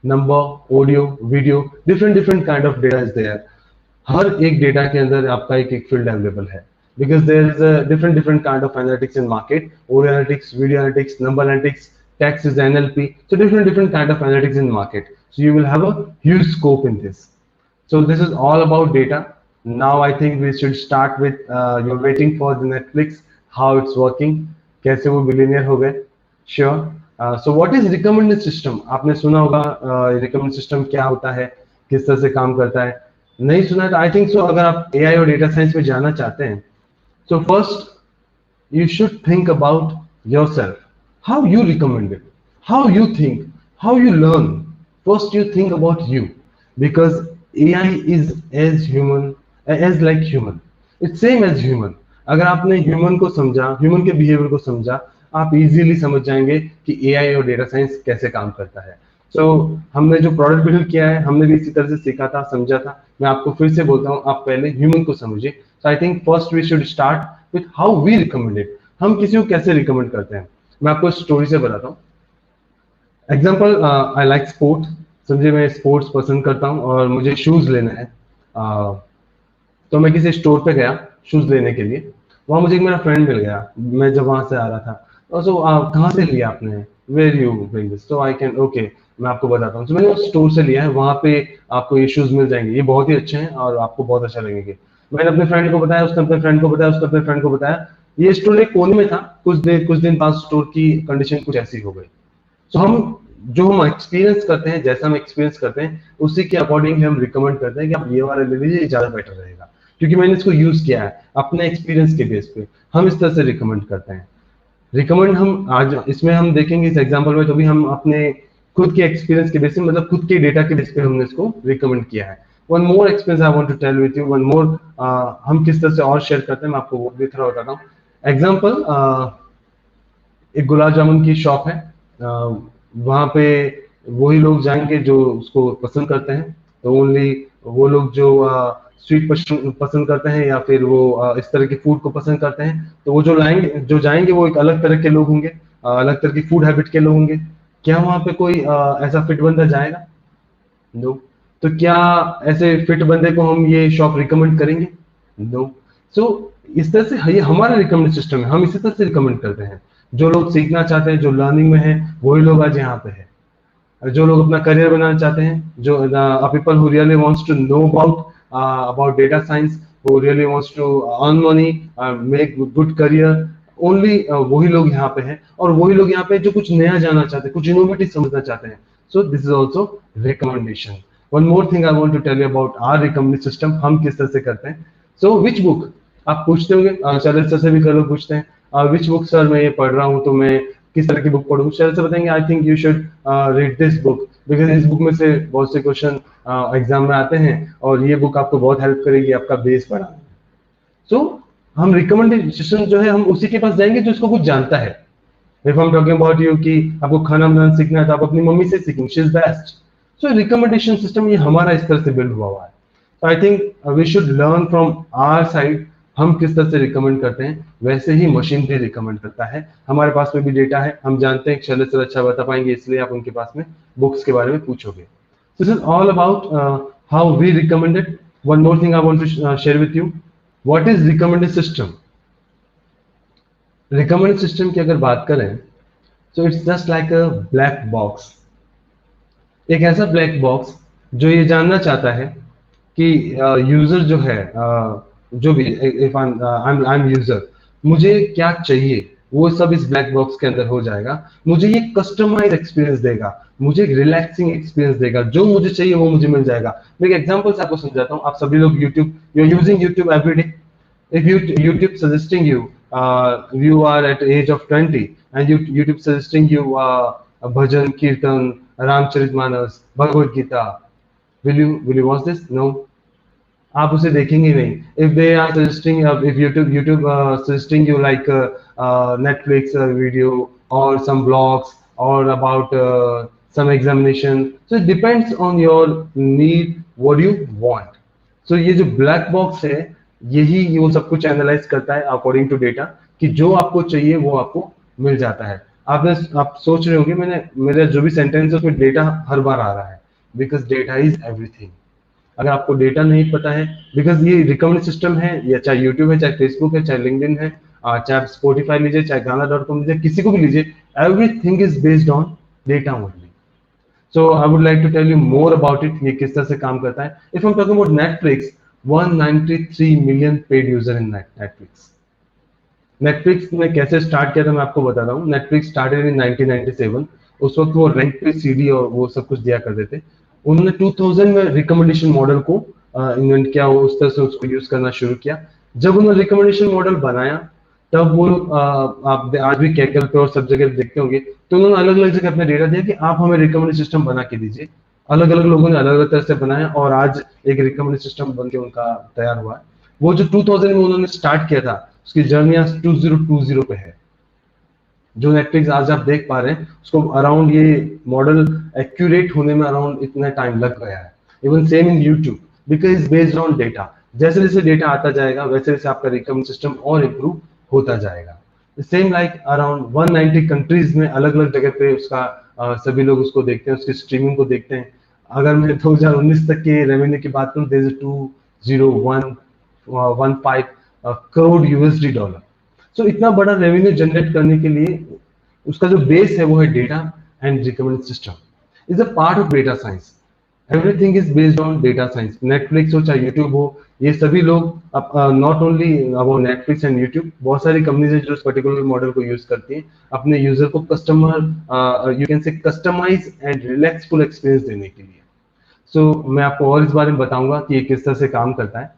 A: number, audio, video, different different kind of data is there. हर एक data के अंदर आपका एक एक फील्ड अवेलेबल है, because there is a different kind of analytics in market. Audio analytics, video analytics, number analytics, text is NLP. So different kind of analytics in market. So you will have a huge scope in this. So this is all about data. Now I think we should start with you're waiting for the Netflix, how it's working, कैसे वो billionaire हो गए. Sure. So what is recommended system? आपने सुना होगा recommended system क्या होता है, किस तरह से काम करता है। नहीं सुना है तो आई थिंक सो अगर आप एआई और डेटा साइंस में जाना चाहते हैं, so first you should think about yourself, how you recommend it, how you think, how you learn. First you think about you, because AI is as human, as like human, it's same as human. अगर आपने human को समझा, human के behaviour को समझा, आप easily समझ जाएंगे कि एआई और डेटा साइंस कैसे काम करता है। सो हमने जो प्रोडक्ट बिल्ड किया है, हमने भी इसी तरह से सीखा था, समझा था। मैं आपको फिर से बोलता हूँ, आप पहले ह्यूमन को समझिए। So I think first we should start with how we recommend it. हम किसी को कैसे रिकमेंड करते हैं, मैं आपको स्टोरी से बताता हूँ। Example, I like sport. समझिए मैं स्पोर्ट्स पसंद करता हूँ और मुझे शूज लेना है। तो मैं किसी स्टोर पे गया शूज लेने के लिए। वहाँ मुझे एक मेरा फ्रेंड मिल गया, मैं जब वहाँ से आ रहा था। और सो कहाँ से लिया आपने, वेयर यू ब्रिंग दिस, तो आई कैन ओके मैं आपको बताता हूँ। तो मैंने उस स्टोर से लिया है, वहाँ पे आपको ये शूज मिल जाएंगे, ये बहुत ही अच्छे हैं और आपको बहुत अच्छा लगेंगे। मैंने अपने फ्रेंड को बताया, उसने अपने फ्रेंड को बताया, उसने अपने फ्रेंड को बताया। ये स्टोर एक कोने में था। कुछ दिन बाद स्टोर की कंडीशन कुछ ऐसी हो गई। तो हम एक्सपीरियंस करते हैं, जैसा हम एक्सपीरियंस करते हैं उसी के अकॉर्डिंग हम रिकमेंड करते हैं कि आप ये वाला ले लीजिए, ये ज्यादा बेटर रहेगा, क्योंकि मैंने इसको यूज किया है अपने एक्सपीरियंस के बेस पे। हम इस तरह से रिकमेंड करते हैं। रिकमेंड हम आज इसमें हम देखेंगे इस एग्जांपल में, तो भी हम अपने खुद के एक्सपीरियंस के बेस पे, मतलब खुद के डेटा के बेस पे हमने इसको रिकमेंड किया है। One more experience I want to tell with you, one more हम किस तरह से और शेयर करते हैं, मैं आपको वो भी थोड़ा बताता हूँ। एग्जाम्पल, एक गुलाब जामुन की शॉप है, वहाँ पे वही लोग जाएंगे जो उसको पसंद करते हैं। तो ओनली वो लोग जो स्वीट पसंद करते हैं या फिर वो इस तरह के फूड को पसंद करते हैं, तो वो जो जाएंगे वो एक अलग तरह के लोग होंगे, अलग तरह की फूड हैबिट के लोग होंगे। क्या वहाँ पे कोई ऐसा फिट बंदा जाएगा? नो। तो क्या ऐसे फिट बंदे को हम ये शॉप रिकमेंड करेंगे? नो। सो इस तरह से ये हमारा रिकमेंड सिस्टम है, हम इसी तरह से रिकमेंड करते हैं। जो लोग सीखना चाहते हैं, जो लर्निंग में है, वही लोग आज यहाँ पे है। जो लोग अपना करियर बनाना चाहते हैं, जो people who really wants to know about data science, who really wants to earn money, make good career, only वही लोग यहाँ पे हैं। और वही लोग यहाँ पे जो कुछ नया जानना चाहते हैं, कुछ इनोवेटिव समझना चाहते हैं। So this is also recommendation. One more thing I want to tell you about our recommend system, हम किस तरह से करते हैं। सो विच बुक, आप पूछते होंगे, शैलेश सर से भी कर लोग पूछते हैं, विच बुक सर मैं ये पढ़ रहा हूँ, तो मैं किस तरह की बुक पढ़ूँ। शैलेश सर बताएंगे आई think you should read this book, because इस बुक में से बहुत से क्वेश्चन एग्जाम में आते हैं और ये बुक आपको बहुत हेल्प करेगी आपका बेस बढ़ाने में। सो हम रिकमेंडेशन जो है हम उसी के पास जाएंगे जो इसको कुछ जानता है। If I am talking about you कि आपको खाना बनाना सीखना है तो आप अपनी मम्मी से सीखेंगे, she is best. So recommendation system ये हमारा इस तरह से बिल्ड हुआ है। So I think we should learn from our side, हम किस तरह से रिकमेंड करते हैं वैसे ही मशीन भी रिकमेंड करता है। हमारे पास में भी डेटा है, हम जानते हैं शैलेश सर अच्छा बता पाएंगे, इसलिए आप उनके पास में बुक्स के बारे में पूछोगे। This is all about how we recommend it. One more thing I want to share with you. What is recommended system? Recommend system की अगर बात करें तो it's just like a black box, एक ऐसा ब्लैक बॉक्स जो ये जानना चाहता है कि यूजर जो है, जो भी, इफ आई एम यूजर, मुझे क्या चाहिए वो सब इस ब्लैक बॉक्स के अंदर हो जाएगा। मुझे ये कस्टमाइज एक्सपीरियंस देगा, मुझे एक रिलैक्सिंग एक्सपीरियंस देगा, जो मुझे चाहिए वो मुझे मिल जाएगा। मैं एक एग्जांपल से आपको समझाता हूँ। आप सभी लोग YouTube, you are using YouTube every day. If YouTube suggesting you, you are at age of 20 and YouTube suggesting you a bhajan, kirtan, Ramcharitmanas, Bhagavad Gita, will you watch this? No, आप उसे देखेंगे नहीं। If they are suggesting, if YouTube suggesting you like Netflix video or some blogs or about some examination, so it depends on your need, what you want. So ये जो black box है, यही वो सब कुछ एनालाइज करता है according to data, कि जो आपको चाहिए वो आपको मिल जाता है। आप सोच रहे होंगे, मैंने मेरा जो भी सेंटेंस है उसमें डेटा हर बार आ रहा है, बिकॉज डेटा इज एवरीथिंग। अगर आपको डेटा नहीं पता है, बिकॉज ये रिकमेंड सिस्टम है, या चाहे यूट्यूब है, चाहे फेसबुक है, चाहे लिंक्डइन है, चाहे आप स्पॉटिफाई लीजिए, चाहे गाना.com लीजिए, किसी को भी लीजिए, everything is based on data only. So I would like to tell you more about it, ये किस तरह से काम करता है। If I am talking about Netflix, 193 million paid user in Netflix. Netflix में कैसे स्टार्ट किया था मैं आपको बताता हूँ। Netflix started in 1997। उस वक्त वो रेंट पे सीडी और वो सब कुछ दिया करते थे। उन्होंने 2000 में रिकमेंडेशन मॉडल को इन्वेंट किया, उस तरह से उसको यूज करना शुरू किया। जब उन्होंने रिकमेंडेशन मॉडल बनाया, तब वो आप आज भी कैकल पे और सब जगह देखते होंगे, तो उन्होंने अलग अलग जगह अपना डेटा दिया कि आप हमें रिकमेंड सिस्टम बना के दीजिए। अलग अलग लोगों ने अलग अलग तरह से बनाया और आज एक रिकमेंड सिस्टम बन के उनका तैयार हुआ है। वो जो 2000 में उन्होंने स्टार्ट किया था, उसकी जर्नी आज 2020 पे है। जो नेटफ्लिक्स आज आप देख पा रहे हैं, उसको अराउंड ये मॉडल एक्यूरेट होने में अराउंड इतना टाइम लग गया है। Even same in YouTube, because based on data. जैसे जैसे डेटा आता जाएगा वैसे वैसे आपका रिकमेंड सिस्टम और इम्प्रूव होता जाएगा। सेम लाइक अराउंड 190 कंट्रीज में अलग अलग जगह पे उसका सभी लोग उसको देखते हैं, उसकी स्ट्रीमिंग को देखते हैं। अगर मैं 2019 तक के रेवेन्यू की बात करूं, there is 2015 crore USD dollar. So इतना बड़ा रेवेन्यू जनरेट करने के लिए उसका जो बेस है वो है data and recommend system is a part of data science. Everything is based on data science. Netflix हो चाहे यूट्यूब हो, ये सभी लोग not only about Netflix and YouTube, बहुत सारी कंपनीज है जो इस पर्टिकुलर मॉडल को यूज करती हैं अपने यूजर को you can say customize and relaxful experience देने के लिए। सो मैं आपको और इस बारे में बताऊंगा कि ये किस तरह से काम करता है।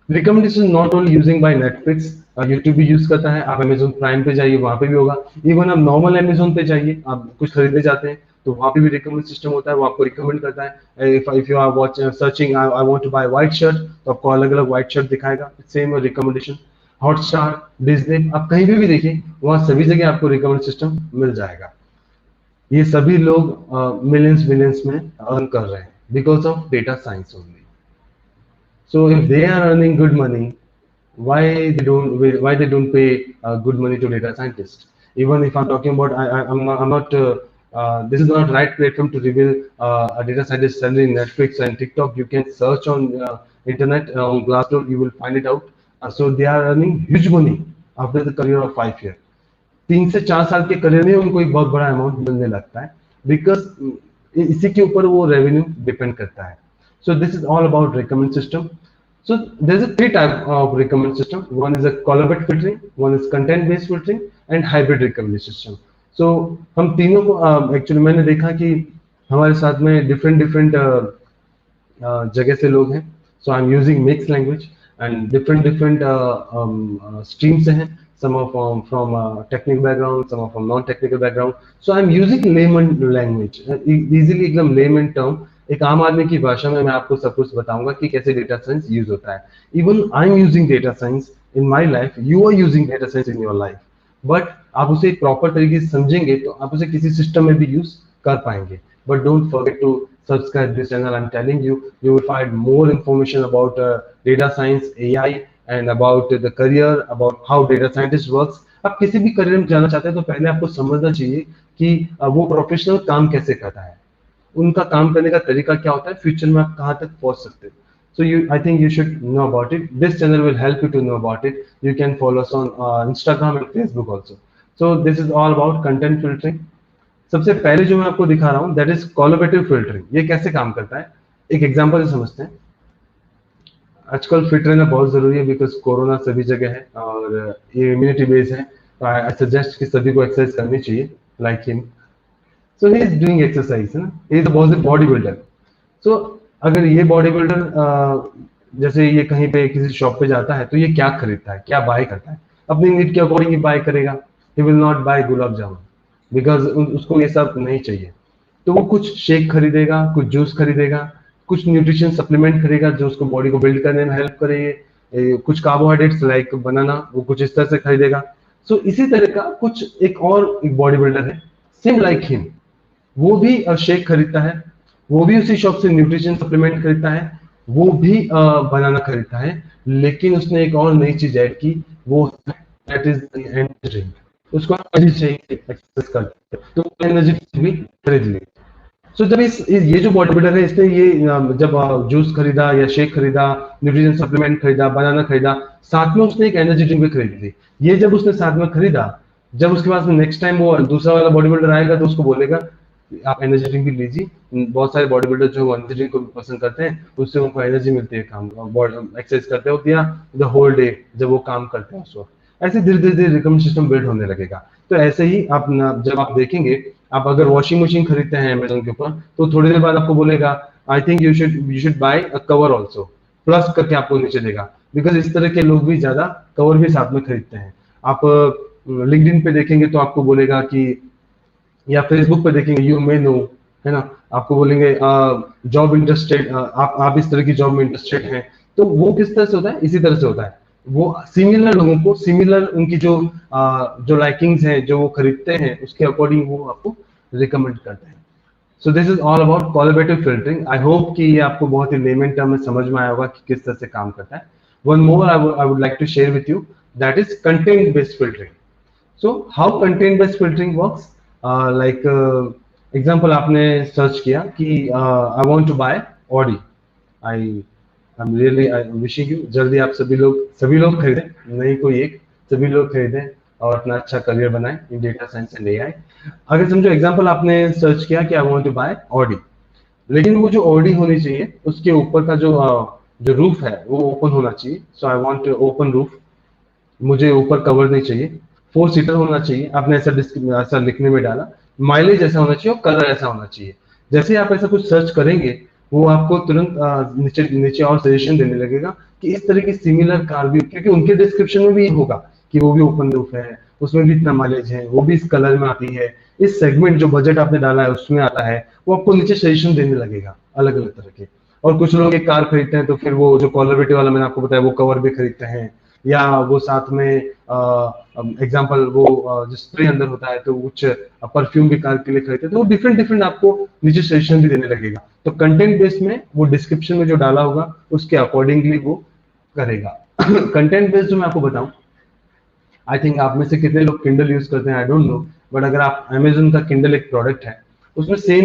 A: Recommendation not only using by Netflix, YouTube भी यूज करता है। आप अमेजोन प्राइम पे जाइए, वहां पे भी होगा। इवन आप नॉर्मल अमेजोन पे जाइए, आप कुछ खरीदने जाते हैं तो वहां पे भी रिकमेंड सिस्टम होता है, वो आपको रिकमेंड करता है। If you are searching I want to buy white shirt, तो आपको अलग अलग व्हाइट शर्ट दिखाएगा। Same recommendation. हॉटस्टार, डिज्नी, आप कहीं भी देखिए, वहां सभी जगह आपको रिकमेंड सिस्टम मिल जाएगा। ये सभी लोग मिलियंस मिलियंस में अर्न कर रहे हैं because of data science only. So if they are earning good money, why they don't pay good money to data scientists? Even if I'm talking about, I'm not this is not right platform to reveal a data scientist salary in Netflix and TikTok. You can search on internet on Glassdoor, you will find it out. So they are earning huge money after the career of 5 years. 3 से 4 साल के career में उनको एक बहुत बड़ा amount मिलने लगता है, बिकॉज इसी के ऊपर वो रेवेन्यू डिपेंड करता है। So this is all about recommend system. So there's a 3 type of recommend system. One is a column-based filtering, one is content-based filtering, and hybrid recommend system. So हम तीनों को actually मैंने देखा कि हमारे साथ में different जगह से लोग हैं। So I'm using mixed language and different streams से हैं। Some are from technical background, some are from non-technical background. So I'm using layman language, easily एकदम layman term, एक आम आदमी की भाषा में मैं आपको सब कुछ बताऊंगा कि कैसे डेटा साइंस यूज होता है। Even I am using data science in my life, you are using data science in your life, but आप उसे प्रॉपर तरीके से समझेंगे तो आप उसे किसी सिस्टम में भी यूज कर पाएंगे। But don't forget to subscribe this channel. I'm telling you, you will find more information about data science, AI, and about the career, about how data scientist works. आप किसी भी करियर में जाना चाहते हैं तो पहले आपको समझना चाहिए कि वो प्रोफेशनल काम कैसे करता है, उनका काम करने का तरीका क्या होता है, फ्यूचर में आप कहाँ तक पहुंच सकते हैं। So I think you should know about it. This channel will help you to know about it. You can follow us on Instagram and Facebook also. So this is all about content filtering. सबसे पहले जो मैं आपको दिखा रहा हूँ that is collaborative filtering. ये कैसे काम करता है, एक एग्जांपल से समझते हैं। आजकल फिट रहना बहुत जरूरी है बिकॉज कोरोना सभी जगह है और ये इम्यूनिटी बेस है। आई सजेस्ट कि सभी को एक्सरसाइज करनी चाहिए like him. So he is doing exercise है ना, he is a bodybuilder. So अगर ये बॉडी बिल्डर जैसे ये कहीं पे किसी शॉप पे जाता है तो ये क्या खरीदता है, क्या बाय करता है, अपनी नीड के अकॉर्डिंग ही बाय करेगा। He will not buy gulab jamun because उसको ये सब नहीं चाहिए। तो वो कुछ शेक खरीदेगा, कुछ जूस खरीदेगा, कुछ न्यूट्रिशन सप्लीमेंट खरीदेगा जो उसको बॉडी को बिल्ड करने में हेल्प करेंगे, कुछ कार्बोहाइड्रेट्स लाइक बनाना वो कुछ इस तरह से खरीदेगा। सो इसी तरह का कुछ एक और एक बॉडी बिल्डर है सेम लाइक हिम, वो भी शेक खरीदता है, वो भी उसी शॉप से न्यूट्रिशन सप्लीमेंट खरीदता है, वो भी बनाना खरीदता है, लेकिन उसने एक और नई चीज ऐड की, वो दैट इज एनर्जी ड्रिंक। उसको एनर्जी चाहिए एक्सरसाइज करते तो एनर्जी भी खरीद ली। सो जब ये जो बॉडी बिल्डर है इसने ये जब जूस खरीदा या शेक खरीदा, न्यूट्रिशन सप्लीमेंट खरीदा, बनाना खरीदा, साथ में उसने एक एनर्जी ड्रिंक भी खरीद ली। ये जब उसने साथ में खरीदा, जब उसके पास नेक्स्ट टाइम वो दूसरा वाला बॉडी बिल्डर आएगा तो उसको बोलेगा आप एनर्जी ड्रिंक भी लीजिए। बहुत सारे बॉडी बिल्डर जो एनर्जी ड्रिंक को पसंद करते हैं उससे उनको एनर्जी मिलती है काम एक्सरसाइज करते वक्त या द होल डे जब वो काम करते हैं उस वक्त। ऐसे धीरे धीरे रिकमेंड सिस्टम बिल्ड होने लगेगा। तो ऐसे ही आप जब आप देखेंगे, आप अगर वॉशिंग मशीन खरीदते हैं अमेजोन के ऊपर तो थोड़ी देर बाद आपको बोलेगा आई think you should buy a cover also, plus करके आपको नीचे देगा। बिकॉज इस तरह के लोग भी ज्यादा कवर भी साथ में खरीदते हैं। आप लिंक्डइन पे देखेंगे तो आपको बोलेगा कि, या फेसबुक पे देखेंगे यू मे नो, है ना, आपको बोलेंगे जॉब इंटरेस्टेड, आप इस तरह की जॉब में इंटरेस्टेड हैं। तो वो किस तरह से होता है, इसी तरह से होता है। वो सिमिलर लोगों को सिमिलर उनकी जो लाइकिंग्स हैं जो वो खरीदते हैं उसके अकॉर्डिंग वो आपको रिकमेंड करते हैं। So this is all about collaborative filtering. I hope कि ये आपको बहुत ही लेमन टर्म में समझ में आया होगा कि किस तरह से काम करता है। One more I would like to share with you, that is content based filtering. So how content based filtering works, like example आपने सर्च किया कि I want to buy Audi, I am really wishing you जल्दी आप सभी लोग खरीदें, नहीं कोई एक, सभी लोग खरीदें और अपना अच्छा करियर बनाएं in data science and AI. अगर समझो एग्जांपल आपने सर्च किया कि I want to buy Audi, लेकिन वो जो ऑडी होनी चाहिए उसके ऊपर का जो रूफ है वो ओपन होना चाहिए। सो आई वांट ओपन रूफ, मुझे ऊपर कवर नहीं चाहिए, 4 सीटर होना चाहिए। आपने ऐसा लिखने में डाला, माइलेज ऐसा होना चाहिए और कलर ऐसा होना चाहिए। जैसे आप ऐसा कुछ सर्च करेंगे वो आपको तुरंत नीचे नीचे और सजेशन देने लगेगा कि इस तरह की सिमिलर कार भी, क्योंकि उनके डिस्क्रिप्शन में भी ये होगा कि वो भी ओपन रूफ है, उसमें भी इतना माइलेज है, वो भी इस कलर में आती है, इस सेगमेंट जो बजट आपने डाला है उसमें आता है, वो आपको नीचे सजेशन देने लगेगा अलग अलग तरह के। और कुछ लोग एक कार खरीदते हैं तो फिर वो जो कोलैबोरेटिव वाला मैंने आपको बताया वो कवर भी खरीदते हैं, या वो साथ में एग्जांपल वो जो स्प्रे अंदर होता है तो कुछ परफ्यूम भी कार के लिए खरीदते हैं, तो वो डिफरेंट डिफरेंट आपको नीचे सजेशन भी देने लगेगा। तो कंटेंट बेस में वो डिस्क्रिप्शन में जो डाला होगा उसके अकॉर्डिंगली वो करेगा। कंटेंट बेस जो मैं आपको बताऊं, आई थिंक आप में से कितने लोग किंडल यूज करते हैं आई डोंट नो, बट अगर आप अमेजोन का किंडल एक प्रोडक्ट है उसमें सेम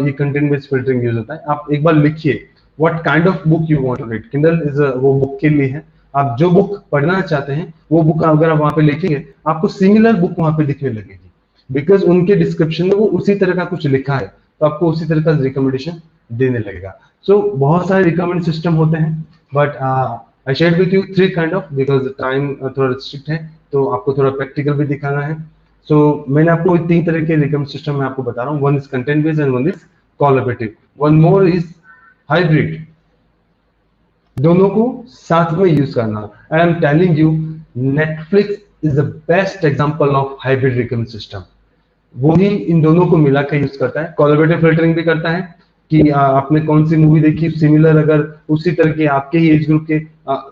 A: ये कंटेंट बेस्ड फिल्टरिंग यूज होता है। आप एक बार लिखिए what kind of book you want to read, Kindle is वो बुक के लिए है। आप जो बुक पढ़ना चाहते हैं वो बुक अगर आप वहां पे लिखेंगे आपको सिमिलर बुक वहां पे दिखने लगेगी, बिकॉज उनके डिस्क्रिप्शन में वो उसी तरह का कुछ लिखा है तो आपको उसी तरह का रिकमेंडेशन देने लगेगा। सो बहुत सारे रिकमेंड सिस्टम होते हैं, but I share with you 3 kind of, because time थोड़ा रिस्ट्रिक्ट है तो आपको थोड़ा प्रैक्टिकल भी दिखाना है। सो मैंने आपको 3 तरह के रिकमेंड सिस्टम मैं आपको बता रहा हूँ, one is content based and one is collaborative, one more is hybrid. दोनों को साथ में यूज करना। I am telling you Netflix is the best example of hybrid recommend system. वो ही इन दोनों को मिला के यूज करता है, कोलैबोरेटिव फिल्टरिंग भी करता है कि आपने कौन सी मूवी देखी सिमिलर, अगर उसी तरह के आपके ही एज ग्रुप के,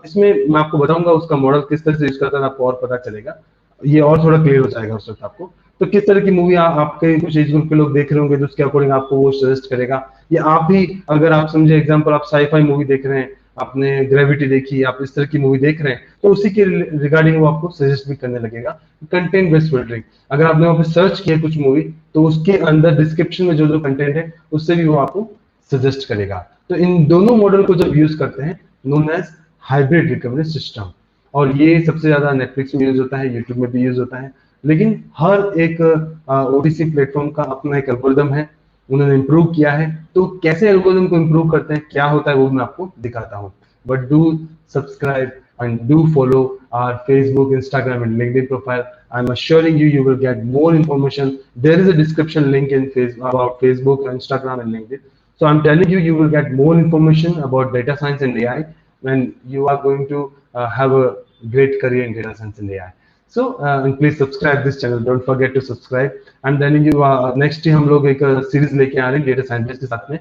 A: इसमें मैं आपको बताऊंगा उसका मॉडल किस तरह से यूज करता है, आपको और पता चलेगा, ये और थोड़ा क्लियर हो जाएगा उस वक्त आपको। तो किस तरह की मूवी आपके कुछ एज ग्रुप के लोग देख रहे होंगे तो उसके अकॉर्डिंग आपको वो सजेस्ट करेगा। या आप भी अगर आप समझे एग्जांपल आप साईफाई मूवी देख रहे हैं, आपने ग्रेविटी देखी, आप इस तरह की मूवी देख रहे हैं तो उसी के रिगार्डिंग वो आपको सजेस्ट भी करने लगेगा। कंटेंट बेस्ड फिल्टरिंग, अगर आपने वहां पे सर्च किया कुछ मूवी तो उसके अंदर डिस्क्रिप्शन में जो जो कंटेंट है उससे भी वो आपको सजेस्ट करेगा। तो इन दोनों मॉडल को जब यूज करते हैं, known as hybrid recovery system, और ये सबसे ज्यादा नेटफ्लिक्स में यूज होता है, यूट्यूब में भी यूज होता है। लेकिन हर एक ओटीसी प्लेटफॉर्म का अपना एक एल्गोरिदम है, उन्होंने इम्प्रूव किया है। तो कैसे एल्गोरिदम को इम्प्रूव करते हैं, क्या होता है, वो मैं आपको दिखाता हूँ। But do subscribe and do follow our Facebook, Instagram, and LinkedIn profile. I'm assuring you, you will get more information. There is a description link in about Facebook, Instagram, and LinkedIn. So I'm telling you, you will get more information about data science and AI, and you are going to have a great career in data science and AI. So and please subscribe this channel. Don't forget to subscribe. And then you next हम लोग एक series लेके आ रहे हैं data scientist के साथ में।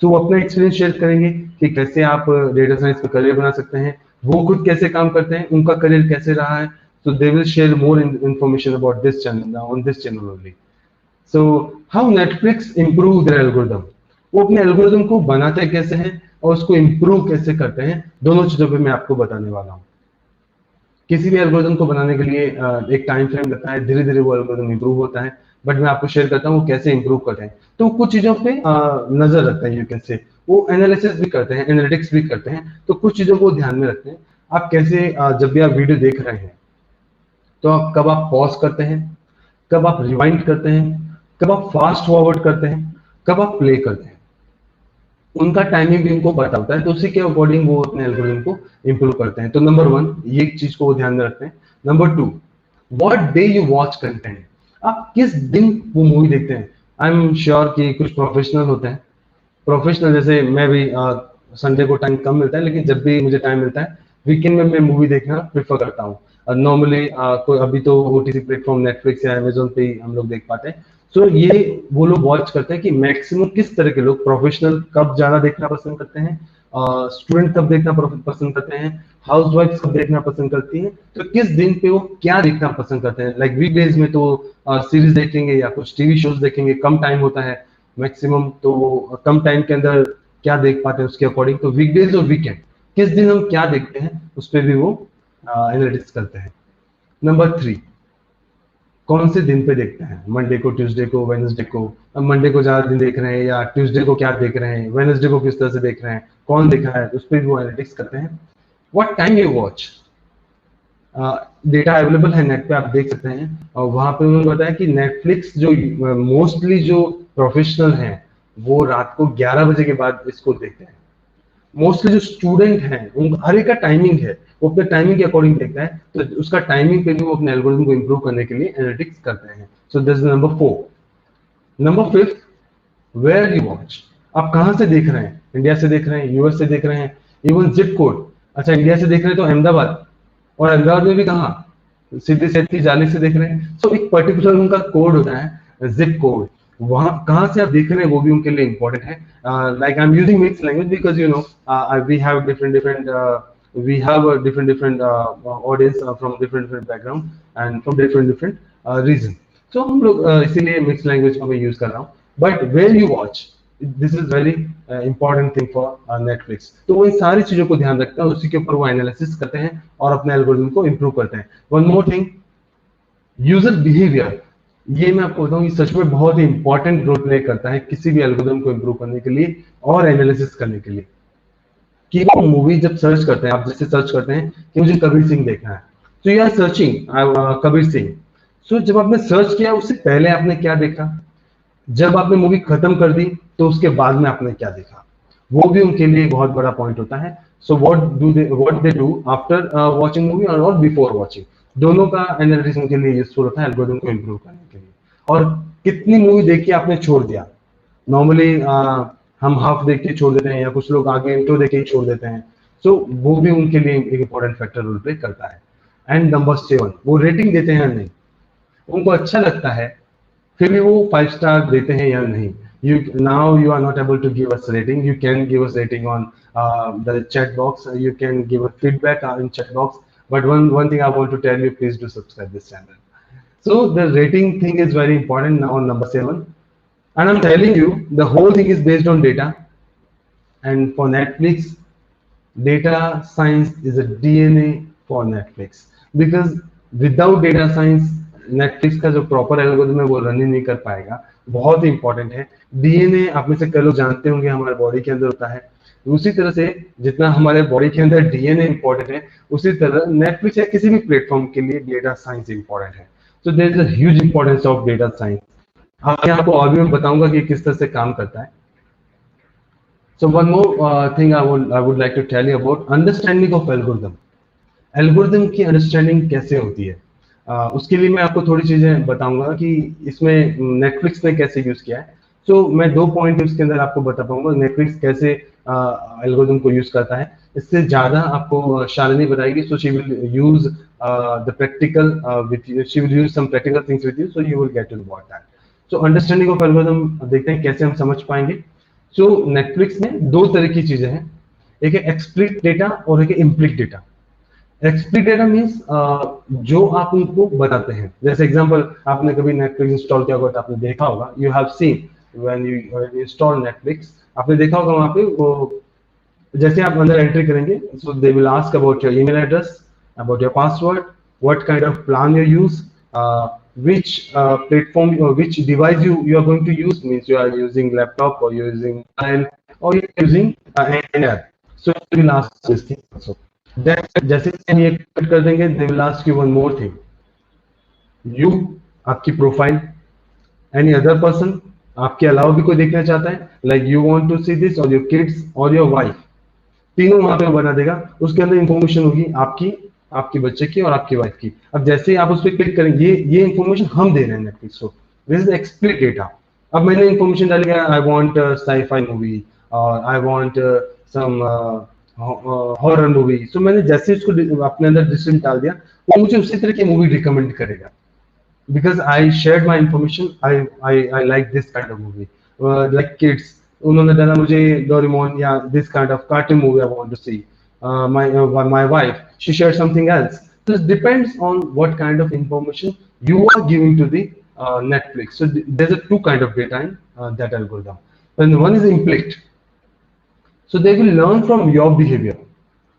A: तो वो अपना एक्सपीरियंस शेयर करेंगे कि कैसे आप डेटा साइंस में करियर बना सकते हैं, वो खुद कैसे काम करते हैं, उनका करियर कैसे रहा है। So they will share more information about this channel on this channel only. So how Netflix improve their algorithm? वो अपने एल्गोरिदम को बनाते कैसे हैं और उसको इम्प्रूव कैसे करते हैं, दोनों चीजों पे मैं आपको बताने वाला हूँ। किसी भी एल्गोरिदम को बनाने के लिए एक टाइम फ्रेम लगता है, धीरे धीरे वो एल्गोरिदम इम्प्रूव होता है। बट मैं आपको शेयर करता हूँ वो कैसे इम्प्रूव करते हैं। तो कुछ चीजों पे नजर रखते हैं, यू कैन से वो एनालिसिस भी करते हैं, एनालिटिक्स भी करते हैं। तो कुछ चीजों को ध्यान में रखते हैं। आप कैसे जब भी आप वीडियो देख रहे हैं, तो आप कब आप पॉज करते हैं, कब आप रिवाइंड करते हैं, कब आप फास्ट फॉरवर्ड करते हैं, कब आप प्ले करते हैं, उनका टाइमिंग भी उनको पता होता है। तो उसी के अकॉर्डिंग वो अपने एल्गोरिथम को इम्प्रूव करते हैं। तो नंबर 1 ये चीज को वो ध्यान में रखते हैं। Number 2, what day you watch content, आप किस दिन वो मूवी देखते हैं। आई एम श्योर कि कुछ प्रोफेशनल होते हैं, प्रोफेशनल जैसे मैं भी संडे को टाइम कम मिलता है, लेकिन जब भी मुझे टाइम मिलता है वीकेंड में मैं मूवी देखना प्रेफर करता हूँ। नॉर्मली कोई अभी तो ओटीटी प्लेटफॉर्म नेटफ्लिक्स या अमेजोन पे ही हम लोग देख पाते हैं। सो ये वो लोग वॉच करते हैं कि मैक्सिमम किस तरह के लोग, प्रोफेशनल कब ज्यादा देखना पसंद करते हैं, स्टूडेंट कब देखना पसंद करते हैं, हाउस वाइफ कब देखना पसंद करती है, तो किस दिन पे वो क्या देखना पसंद करते हैं। लाइक वीकडेज में तो सीरीज देखेंगे या कुछ टीवी शोज देखेंगे, कम टाइम होता है मैक्सिमम, तो वो कम टाइम के अंदर क्या देख पाते हैं उसके अकॉर्डिंग। तो वीकडेज और वीकेंड किस दिन हम क्या देखते हैं उस पर भी वो एनालिटिक्स करते हैं। नंबर 3, कौन से दिन पे देखते हैं, मंडे को, ट्यूसडे को, वेडनेसडे को। अब मंडे को ज्यादा दिन देख रहे हैं या ट्यूसडे को क्या देख रहे हैं, वेडनेसडे को किस तरह से देख रहे हैं, कौन देखा है, उस पर भी वो एनालिटिक्स करते हैं। What time you watch, data available है नेट पे, आप देख सकते हैं। और वहां पे उन्होंने बताया कि नेटफ्लिक्स जो मोस्टली जो प्रोफेशनल हैं वो रात को 11 बजे के बाद इसको देखते हैं। मोस्टली जो स्टूडेंट हैं उन हर एक का टाइमिंग है, वो अपने टाइमिंग के अकॉर्डिंग देखता है। तो उसका टाइमिंग पे भी वो अपने एल्गोरिथम को इम्प्रूव करने के लिए एनालिटिक्स करते हैं। So this is number 4। Number 5, where you watch, आप कहां से देख रहे हैं, इंडिया से देख रहे हैं, यूएस से देख रहे हैं, इवन जिप कोड। अच्छा इंडिया से देख रहे हैं तो अहमदाबाद, और अहमदाबाद में भी कहाँ, सीधी सेठी जाली से देख रहे हैं। सो एक पर्टिकुलर उनका कोड होता है, जिप कोड, वहां कहां से आप देख रहे हैं वो भी उनके लिए इंपॉर्टेंट है। Like I am using mix language because you know we have different audience from different background and from different reason. So हम लोग इसीलिए मिक्स लैंग्वेज को मैं यूज कर रहा हूँ। But where you watch, this is very important thing for Netflix. तो वो इन सारी चीजों को ध्यान रखते हैं, उसी के ऊपर वो एनालिसिस करते हैं और अपने एल्गोरिथम को इम्प्रूव करते हैं। One more thing, user behaviour, ये मैं आपको बताऊं, ये सच में बहुत ही इंपॉर्टेंट रोल प्ले करता है किसी भी एल्गोरिथम को इम्प्रूव करने के लिए और एनालिसिस करने के लिए। कि वो मूवी जब सर्च करते हैं, आप जैसे सर्च करते हैं कि मुझे कबीर सिंह देखना है, तो you are searching Kabir Singh. So जब आपने सर्च किया उससे पहले आपने क्या देखा, जब आपने मूवी खत्म कर दी तो उसके बाद में आपने क्या देखा, वो भी उनके लिए बहुत बड़ा पॉइंट होता है। So what they do after watching movie और बिफोर वॉचिंग, दोनों का एनालिसिस उनके लिए यूजफुल होता है एल्गोरिथम को इम्प्रूव करने के लिए। और कितनी मूवी देख के आपने छोड़ दिया, नॉर्मली हम हाफ देख के छोड़ देते हैं या कुछ लोग आगे इंट्रो देख के ही छोड़ देते हैं। सो वो भी उनके लिए एक इंपॉर्टेंट फैक्टर रोल प्ले करता है। एंड नंबर 7, वो रेटिंग देते हैं या नहीं, उनको अच्छा लगता है फिर भी वो 5 स्टार देते हैं या नहीं। You are not able to give us rating. You can give us rating on the chat box. You can give us feedback in chat box. But one thing I want to tell you, please do subscribe this channel. So the rating thing is very important now on number 7. And I'm telling you, the whole thing is based on data. And for Netflix, data science is a DNA for Netflix. Because without data science, Netflix का जो proper algorithm है वो run ही नहीं कर पाएगा। बहुत ही important है। DNA आप में से कई लोग जानते होंगे हमारे बॉडी के अंदर होता है, उसी तरह से जितना हमारे बॉडी के अंदर डीएनए इंपॉर्टेंट है, उसी तरह नेटफ्लिक्स या किसी भी प्लेटफॉर्म के लिए डेटा साइंस इंपॉर्टेंट है। So there is a huge importance of data science. आगे आपको और भी मैं बताऊंगा कि किस तरह से काम करता है। So one more thing I would like to tell you about understanding of algorithm. Algorithm की अंडरस्टैंडिंग कैसे होती है, उसके लिए मैं आपको थोड़ी चीजें बताऊंगा कि इसमें नेटफ्लिक्स ने कैसे यूज किया है। तो मैं 2 पॉइंट इसके अंदर आपको बता पाऊंगा नेटफ्लिक्स कैसे एल्गोरिदम को यूज करता है। इससे ज्यादा आपको शालिनी बताएगी, so she will use the practical with she will use some practical things with you, so you will get to know about that. So understanding of algorithm देखते हैं कैसे हम समझ पाएंगे। सो नेटफ्लिक्स में दो तरह की चीजें हैं, एक है एक्सप्लिसिट डेटा और एक है implicit data. Explicit data means जो आप उनको बताते हैं। जैसे एग्जांपल, आपने कभी नेटफ्लिक्स इंस्टॉल किया होगा तो आपने देखा होगा, you have seen when you install Netflix, आपने देखा होगा वहां पे वो जैसे आप अंदर एंट्री करेंगे, so they will ask about your email address, about your password, what kind of plan you use, which platform or which device you are going to use, means you are using laptop or you're using mobile or you're using an app, so they will ask this thing also. Then जैसे हम ये cut कर देंगे, they will ask you one more thing, you, आपकी profile, any other person, आपके अलावा भी कोई देखना चाहता है, like you want to see this और योर किड्स और योर वाइफ, तीनों वहां पे बना देगा। उसके अंदर इंफॉर्मेशन होगी आपकी, आपके बच्चे की और आपकी वाइफ की। अब जैसे ही आप उस पर क्लिक करेंगे, ये इंफॉर्मेशन हम दे रहे हैं नेटफ्लिक्स को, दिस इज एक्सप्लिसिट डेटा। अब मैंने इंफॉर्मेशन डाली है, आई वांट साई-फाई मूवी और I want some horror movie, so मैंने जैसे इसको अपने अंदर डिस्क्रिप्शन डाल दिया, वो मुझे उसी तरह की मूवी रिकमेंड करेगा, because I shared my information. I like this kind of movie. Like kids, उन्होंने डाला मुझे डोरेमोन या this kind of cartoon movie I want to see. My wife, she shared something else. So it depends on what kind of information you are giving to the Netflix. So there's a two kind of data in that algorithm. And one is implicit. So they will learn from your behavior.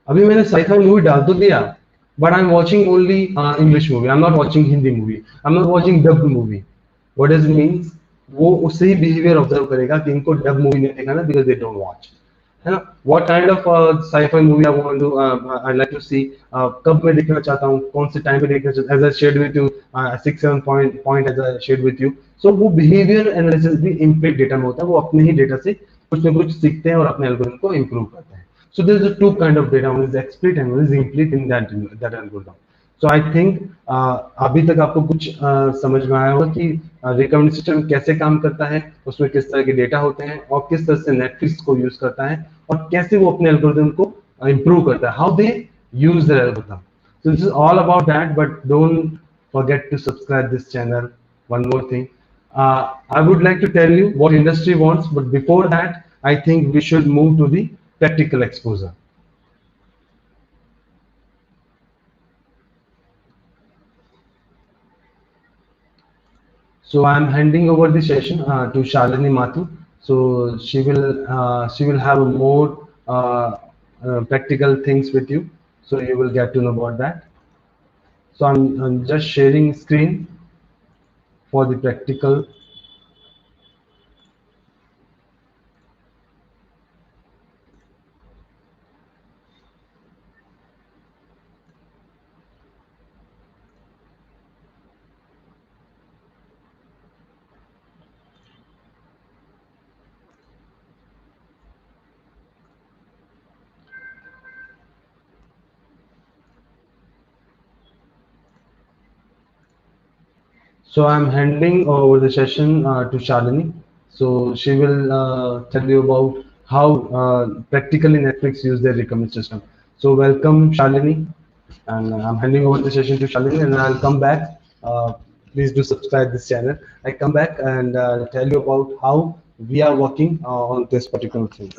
A: अभी मैंने sci-fi movie डाल तो दिया, but I am watching only English movie, I am not watching Hindi movie, I am not watching dubbed movie. What does it means, वो उससे ही behaviour observe करेगा कि इनको डब मूवी नहीं देखना ना, बिकॉज दे डोंट वॉच, है ना। What kind of sci-fi movie I want to I like to see, कब मैं देखना चाहता हूँ, कौन से टाइम पे देखना चाहता हूँ, as I shared with you 6-7 point as I shared with you. So वो बिहेवियर एनालिसिस भी इम्प्लिट डेटा में होता है, वो अपने ही डेटा से कुछ ना कुछ सीखते हैं और अपने एल्गोरिथम को इम्प्रूव करते हैं। So there's a two kind of data, one is explicit and one is implicit in that algorithm. So I think अभी तक आपको कुछ समझ में आया होगा कि रिकमेंड सिस्टम कैसे काम करता है, उसमें किस तरह के डेटा होते हैं और किस तरह से नेटफ्लिक्स को यूज करता है और कैसे वो अपने एल्गोरिथम को इम्प्रूव करता है, how they use their algorithm. So this is all about that, but don't forget to subscribe this channel. One more thing, I would like to tell you what industry wants, but before that, I think we should move to the practical exposure. So I'm handing over the session to Shalini Mathu. So she will have more practical things with you. So you will get to know about that. So I'm just sharing screen for the practical. So I'm handing over the session to Shalini. So she will tell you about how practically Netflix use their recommend system. So welcome Shalini, and I'm handing over the session to Shalini, and I'll come back. Please do subscribe this channel. I come back and tell you about how we are working on this particular thing.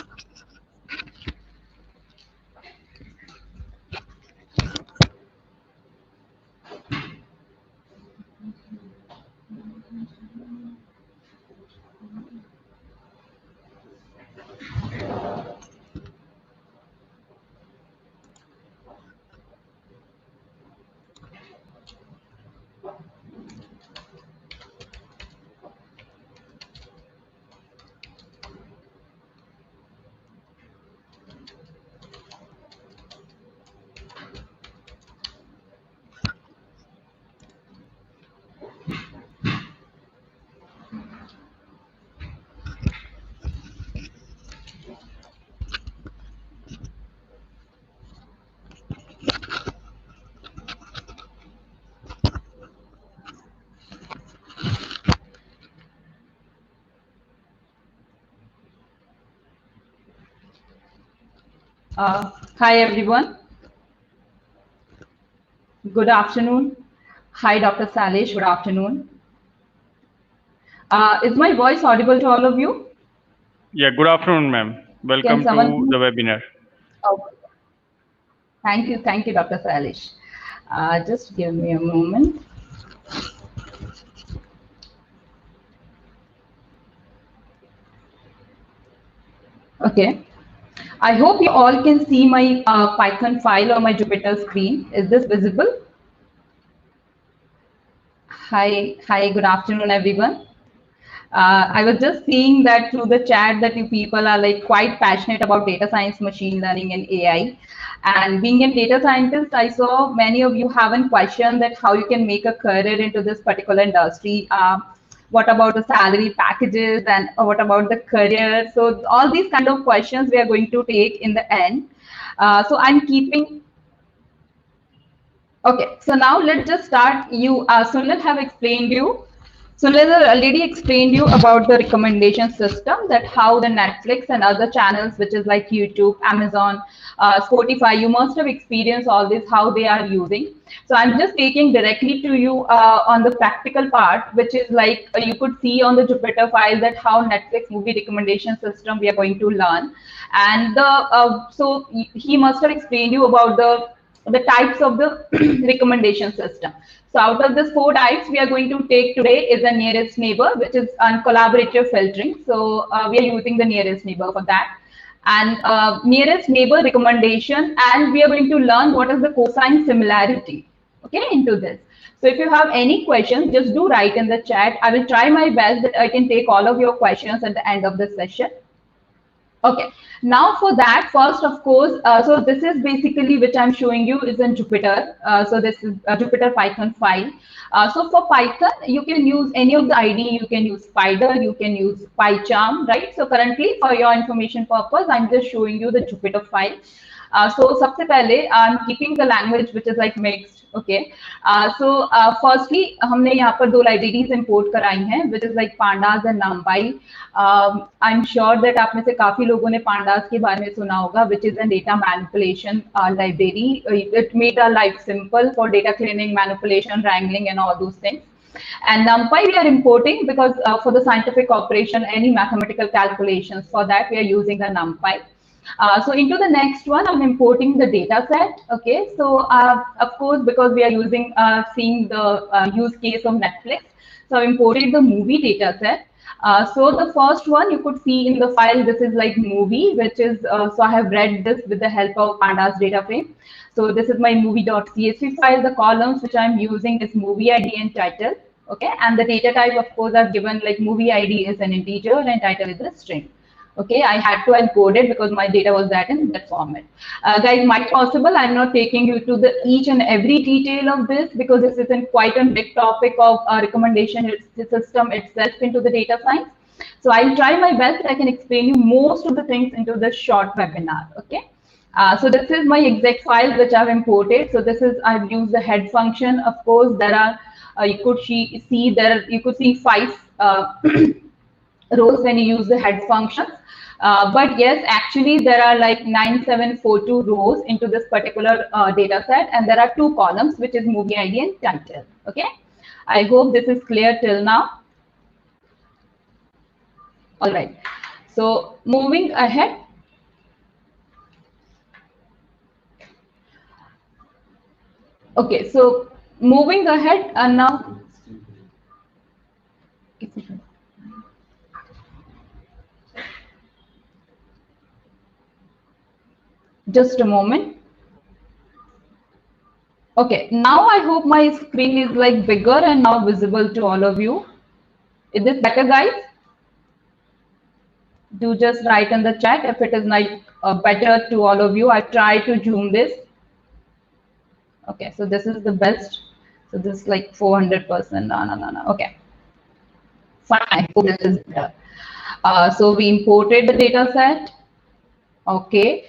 C: Hi everyone. Good afternoon. Hi Dr. Salish. Good afternoon. Is my voice audible to all of you?
B: Yeah, good afternoon, ma'am.
C: Can
B: Welcome
C: someone?
B: to the webinar.
C: Oh, thank you, Dr. Salish. Just give me a moment. Okay. I hope you all can see my Python file on my Jupyter screen. Is this visible? Hi, good afternoon, everyone. I was just seeing that through the chat that you people are like quite passionate about data science, machine learning, and AI. And being a data scientist, I saw many of you haven't questioned that how you can make a career into this particular industry. What about the salary packages and what about the career? So all these kind of questions we are going to take in the end. So I'm keeping. Okay, so now let's just start. Sunil have explained you. Sunil has already explained you about the recommendation system, that how the Netflix and other channels, which is like YouTube, Amazon, Spotify, you must have experienced all this, how they are using. So I'm just taking directly to you on the practical part, which is like you could see on the Jupyter file that how Netflix movie recommendation system we are going to learn. And so he must have explained you about the types of the recommendation system. So out of these 4 types, we are going to take today is the nearest neighbor, which is on collaborative filtering. So we are using the nearest neighbor for that. And nearest neighbor recommendation, and we are going to learn what is the cosine similarity, okay, into this. So if you have any questions, just do write in the chat. I will try my best that I can take all of your questions at the end of the session. Okay, now for that, first, of course, so this is basically which I'm showing you is in Jupyter. So this is a Jupyter Python file. So for Python, you can use any of the IDE. You can use Spider, you can use PyCharm, right? So currently, for your information purpose, I'm just showing you the Jupyter file. So सबसे पहले I'm keeping the language which is like mixed. Okay. So firstly हमने यहाँ पर 2 libraries import कराई हैं, which is like pandas and numpy. I'm sure that आप में से काफी लोगों ने pandas के बारे में सुना होगा, which is a data manipulation library. It made our life simple for data cleaning, manipulation, wrangling, and all those things. And NumPy we are importing because for the scientific operation, any mathematical calculations, for that we are using the NumPy. So into the next one, I'm importing the data set. Okay, so of course, because we are using seeing the use case of Netflix, so I imported the movie data set. So the first one you could see in the file, this is like movie, which is, so I have read this with the help of pandas data frame. So this is my movie.csv file. The columns which I'm using is movie ID and title. Okay, and the data type, of course, I've given like movie ID is an integer and title is a string. Okay, I had to encode it because my data was that in that format. Guys, might possible, I'm not taking you to the each and every detail of this because this isn't quite a big topic of recommendation system itself into the data science. So I'll try my best that I can explain you most of the things into this short webinar. Okay. So this is my exec file which I've imported. So this is, I've used the head function. Of course, there are you could see there you could see 5 rows when you use the head function. But yes, actually there are like 9742 rows into this particular data set, and there are 2 columns, which is movie ID and title. Okay, I hope this is clear till now. All right, so moving ahead. Okay, so moving ahead, and now. Just a moment. Okay, now I hope my screen is like bigger and now visible to all of you. Is this better, guys? Do just write in the chat if it is not better to all of you. I try to zoom this. Okay, so this is the best. So this is like 400%. No. Okay, fine. I hope this is better. So we imported the data set. Okay.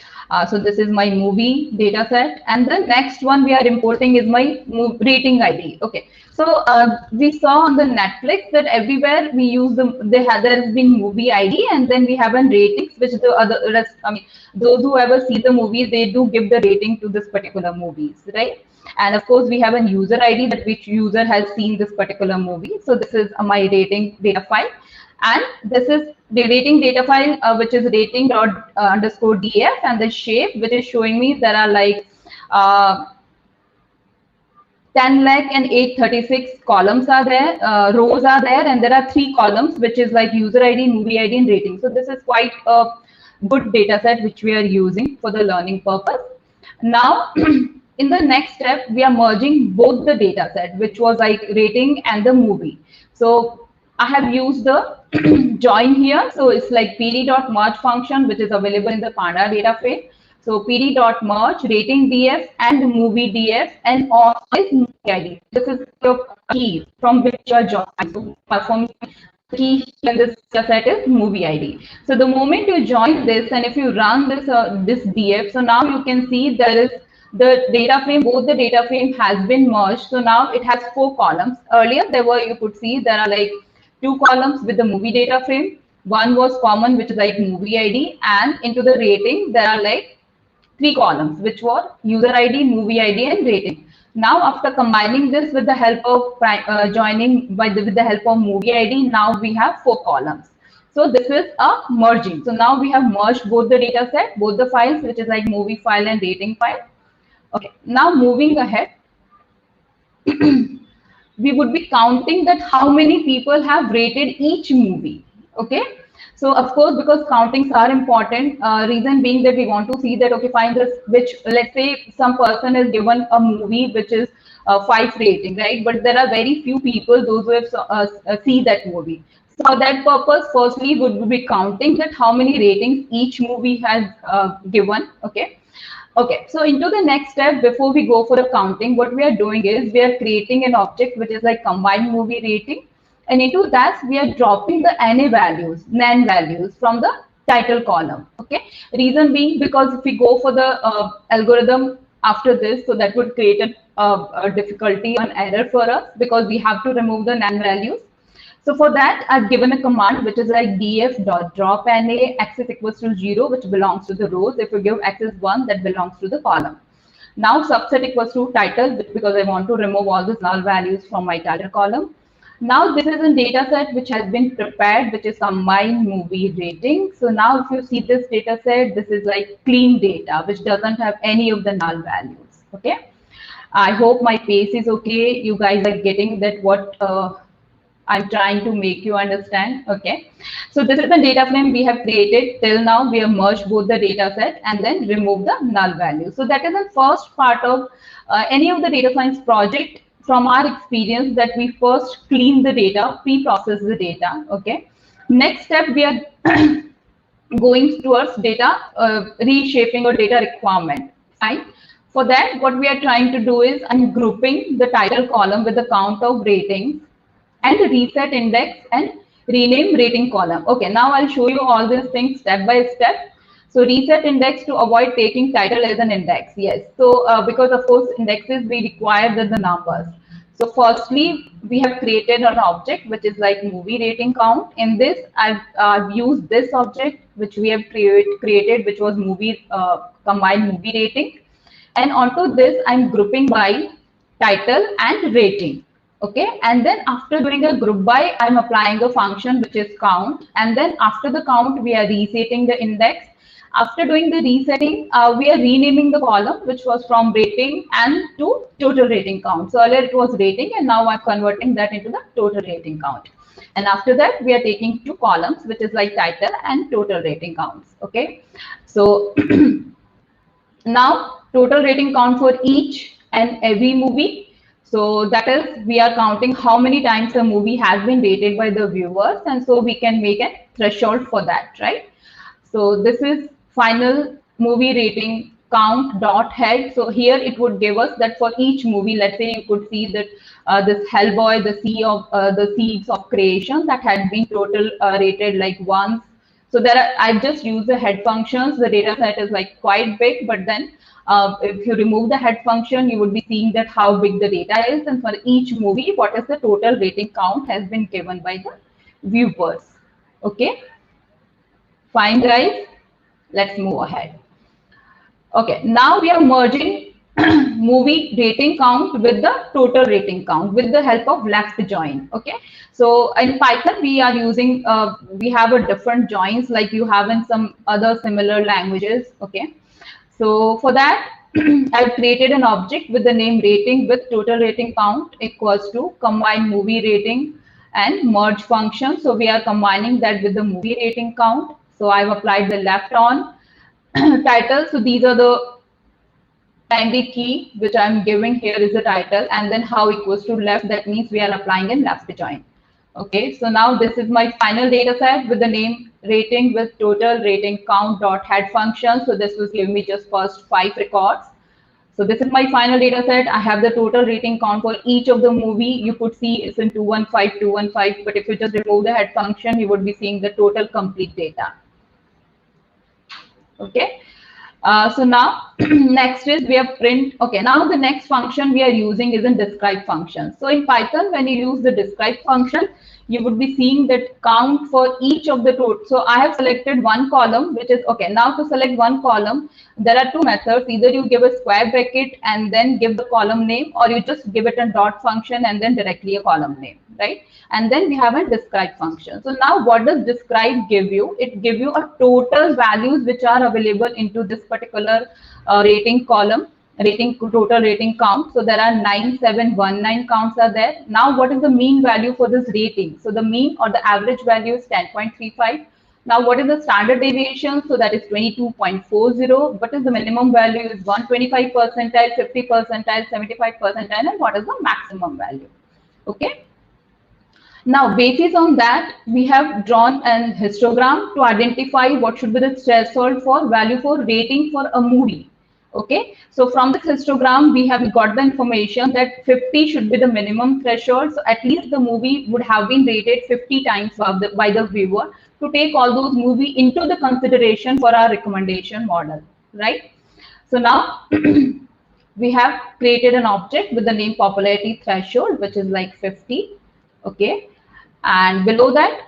C: So this is my movie data set, and the next one we are importing is my rating ID. Okay, so we saw on the Netflix that everywhere we use there has been movie ID, and then we have a ratings, which the other rest, I mean, those who ever see the movie, they do give the rating to this particular movies, right? And of course, we have a user ID that which user has seen this particular movie. So this is my rating data file. And this is the rating data file, which is rating dot underscore df, and the shape, which is showing me there are like 10 lakh and 836 columns are there, rows are there, and there are 3 columns, which is like user ID, movie ID, and rating. So this is quite a good data set which we are using for the learning purpose. Now, in the next step, we are merging both the data set, which was like rating and the movie. So I have used the join here. So it's like pd.merge function, which is available in the Panda data frame. So pd.merge rating df and movie df and all is movie ID. This is your key from which you are joining. So performing key in this set is movie ID. So the moment you join this, and if you run this this df, so now you can see there is the data frame, both the data frame has been merged. So now it has 4 columns. Earlier there were, you could see there are like 2 columns with the movie data frame. One was common, which is like movie ID, and into the rating there are like 3 columns, which were user ID, movie ID, and rating. Now, after combining this with the help of joining with the help of movie ID, now we have 4 columns. So this is a merging. So now we have merged both the data set, both the files, which is like movie file and rating file. Okay, now moving ahead, we would be counting that how many people have rated each movie. Okay, so of course, because countings are important, reason being that we want to see that, okay, fine, this, which, let's say some person is given a movie which is 5 rating, right? But there are very few people, those who have see that movie. So for that purpose, firstly, would be counting that how many ratings each movie has given. Okay. Okay, so into the next step, before we go for the counting, what we are doing is we are creating an object which is like combined movie rating, and into that we are dropping the NA values, NaN values from the title column. Okay, reason being because if we go for the algorithm after this, so that would create a difficulty, an error for us, because we have to remove the NaN values. So for that, I've given a command which is like df.drop NA axis equals to 0, which belongs to the rows. If you give axis 1, that belongs to the column. Now subset equals to title, because I want to remove all these null values from my title column. Now this is a data set which has been prepared, which is combined movie rating. So now if you see this data set, this is like clean data, which doesn't have any of the null values. Okay. I hope my pace is okay. You guys are getting that what I'm trying to make you understand. Okay, so this is the data frame we have created. Till now we have merged both the data set and then remove the null value. So that is the first part of any of the data science project from our experience, that we first clean the data, pre-process the data. Okay, next step we are going towards data reshaping or data requirement. Fine. For that, what we are trying to do is I'm grouping the title column with the count of ratings and reset index and rename rating column. Okay, now I'll show you all these things step by step. So reset index to avoid taking title as an index. Yes, so because of course indexes we require the numbers. So firstly, we have created an object which is like movie rating count. In this, I've used this object which we have created, which was movie combined movie rating, and onto this I'm grouping by title and rating. Okay, and then after doing a group by, I'm applying a function which is count, and then after the count we are resetting the index. After doing the resetting, we are renaming the column which was from rating and to total rating count. So earlier it was rating, and now I'm converting that into the total rating count. And after that we are taking 2 columns which is like title and total rating counts. Okay, so now total rating count for each and every movie. So that is, we are counting how many times a movie has been rated by the viewers, and so we can make a threshold for that, right? So this is final movie rating count dot head. So here it would give us that for each movie, let's say you could see that this Hellboy, the Seeds of Creation, that had been total rated like once. So I've just used the head functions. The data set is like quite big, but then if you remove the head function, you would be seeing that how big the data is, and for each movie, what is the total rating count has been given by the viewers. Okay, fine guys, let's move ahead. Okay, now we are merging movie rating count with the total rating count with the help of left join. Okay, so in Python we are using we have a different joins like you have in some other similar languages. Okay, so for that I've created an object with the name rating with total rating count equals to combine movie rating and merge function. So we are combining that with the movie rating count. So I've applied the left on title. So these are the primary key which I'm giving here is the title, and then how equals to left, that means we are applying in left join. Okay, so now this is my final data set with the name rating with total rating count dot head function. So this was giving me just first 5 records. So this is my final data set. I have the total rating count for each of the movie. You could see it's in 215, 215, but if you just remove the head function, you would be seeing the total complete data. Okay. So now next is we have print. Okay, now the next function we are using is a describe function. So in Python, when you use the describe function, you would be seeing that count for each of the total. So I have selected one column, which is okay. Now to select one column, there are two methods. Either you give a square bracket and then give the column name, or you just give it a dot function and then directly a column name, right? And then we have a describe function. So now what does describe give you? It gives you a total values which are available into this particular rating column, rating total rating count. So there are 9719 counts are there. Now what is the mean value for this rating? So the mean or the average value is 10.35. Now what is the standard deviation? So that is 22.40. What is the minimum value? Is 125 percentile, 50 percentile, 75 percentile, and what is the maximum value? Okay. Now, basis on that, we have drawn an histogram to identify what should be the threshold for value for rating for a movie. Okay, so from this histogram, we have got the information that 50 should be the minimum threshold. So at least the movie would have been rated 50 times by the viewer to take all those movies into the consideration for our recommendation model, right? So now we have created an object with the name popularity threshold, which is like 50. Okay. And below that,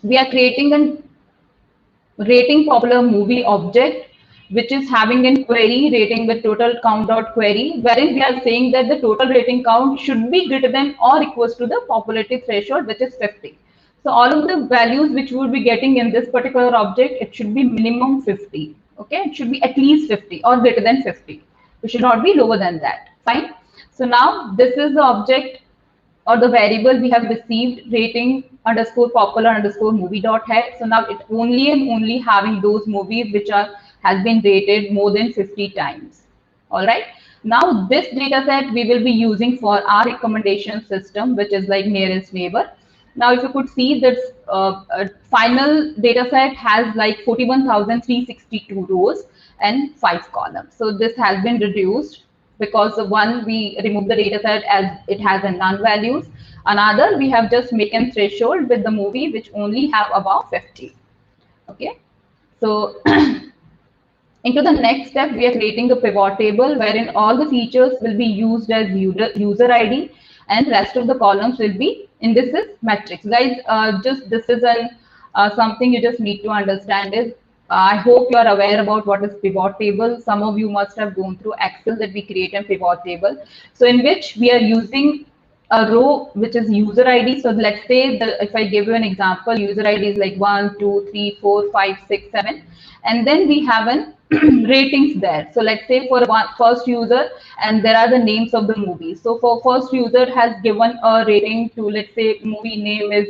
C: we are creating a rating popular movie object, which is having a query rating with total count dot query, wherein we are saying that the total rating count should be greater than or equals to the popularity threshold, which is 50. So all of the values which we will be getting in this particular object, it should be minimum 50. Okay, it should be at least 50 or greater than 50. It should not be lower than that. Fine. So now this is the object or the variable we have received rating underscore popular underscore movie dot head. So now it only and only having those movies which has been rated more than 50 times. All right. Now this data set we will be using for our recommendation system, which is like nearest neighbor. Now if you could see this final data set has like 41,362 rows and 5 columns. So this has been reduced because the one we remove the data set as it has a none values. Another we have just make a threshold with the movie which only have about 50. Okay, so into the next step we are creating a pivot table wherein all the features will be used as user ID and rest of the columns will be in this is metrics. Guys, just this is an something you just need to understand is I hope you are aware about what is pivot table. Some of you must have gone through Excel that we create a pivot table. So in which we are using a row which is user ID. So let's say if I give you an example, user ID is like 1, 2, 3, 4, 5, 6, 7, and then we have an ratings there. So let's say for first user, and there are the names of the movies. So for first user has given a rating to, let's say movie name is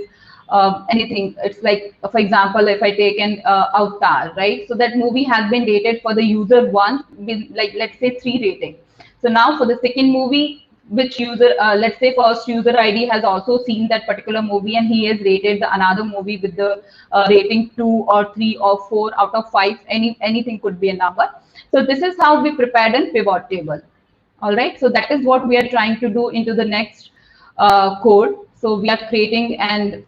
C: anything. It's like, for example, if I take an Avatar, right? So that movie has been rated for the user 1 with like, let's say 3 rating. So now for the second movie, which user, let's say first user ID has also seen that particular movie and he has rated another movie with the rating 2 or 3 or 4 out of 5, anything could be a number. So this is how we prepared a pivot table. All right, so that is what we are trying to do into the next code. So we are creating an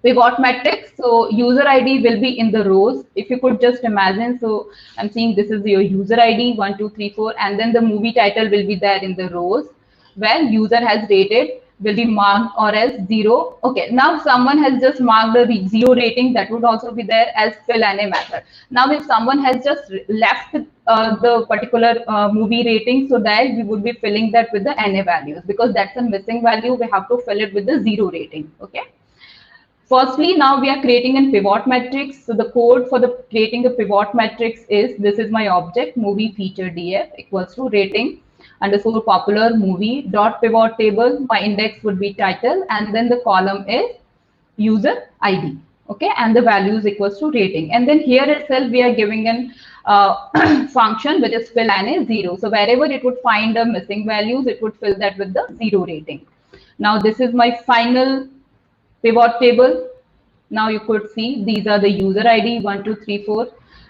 C: Pivot matrix, so user ID will be in the rows. If you could just imagine, so I'm seeing this is your user ID 1, 2, 3, 4, and then the movie title will be there in the rows where user has rated will be marked or else 0. Okay, now someone has just marked a 0 rating, that would also be there as fill NA method. Now if someone has just left the particular movie rating, so that we would be filling that with the NA values, because that's a missing value, we have to fill it with the 0 rating. Okay. Firstly, now we are creating a pivot matrix. So the code for the creating a pivot matrix is, this is my object movie feature df equals to rating underscore popular movie dot pivot table. My index would be title, and then the column is user ID. Okay, and the values equals to rating. And then here itself we are giving an function which is fill NA 0. So wherever it would find a missing values, it would fill that with the 0 rating. Now this is my final pivot table. Now you could see these are the user ID 1, 2, 3, 4,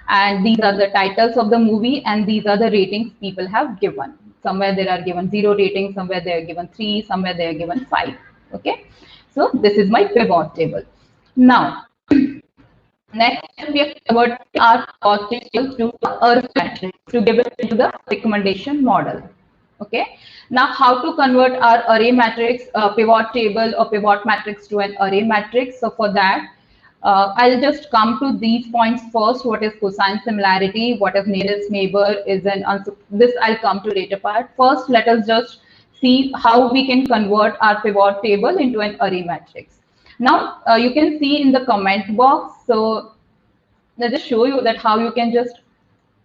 C: and these are the titles of the movie, and these are the ratings people have given. Somewhere they are given 0 rating, somewhere they are given 3, somewhere they are given 5. Okay, so this is my pivot table. Now next we are converting our pivot table to array matrix to give it into the recommendation model. Okay, now how to convert our array matrix, pivot table or pivot matrix to an array matrix? So for that, I'll just come to these points first. What is cosine similarity? What is nearest neighbor? Is an this I'll come to later part. First, let us just see how we can convert our pivot table into an array matrix. Now you can see in the comment box. So let's just show you that how you can just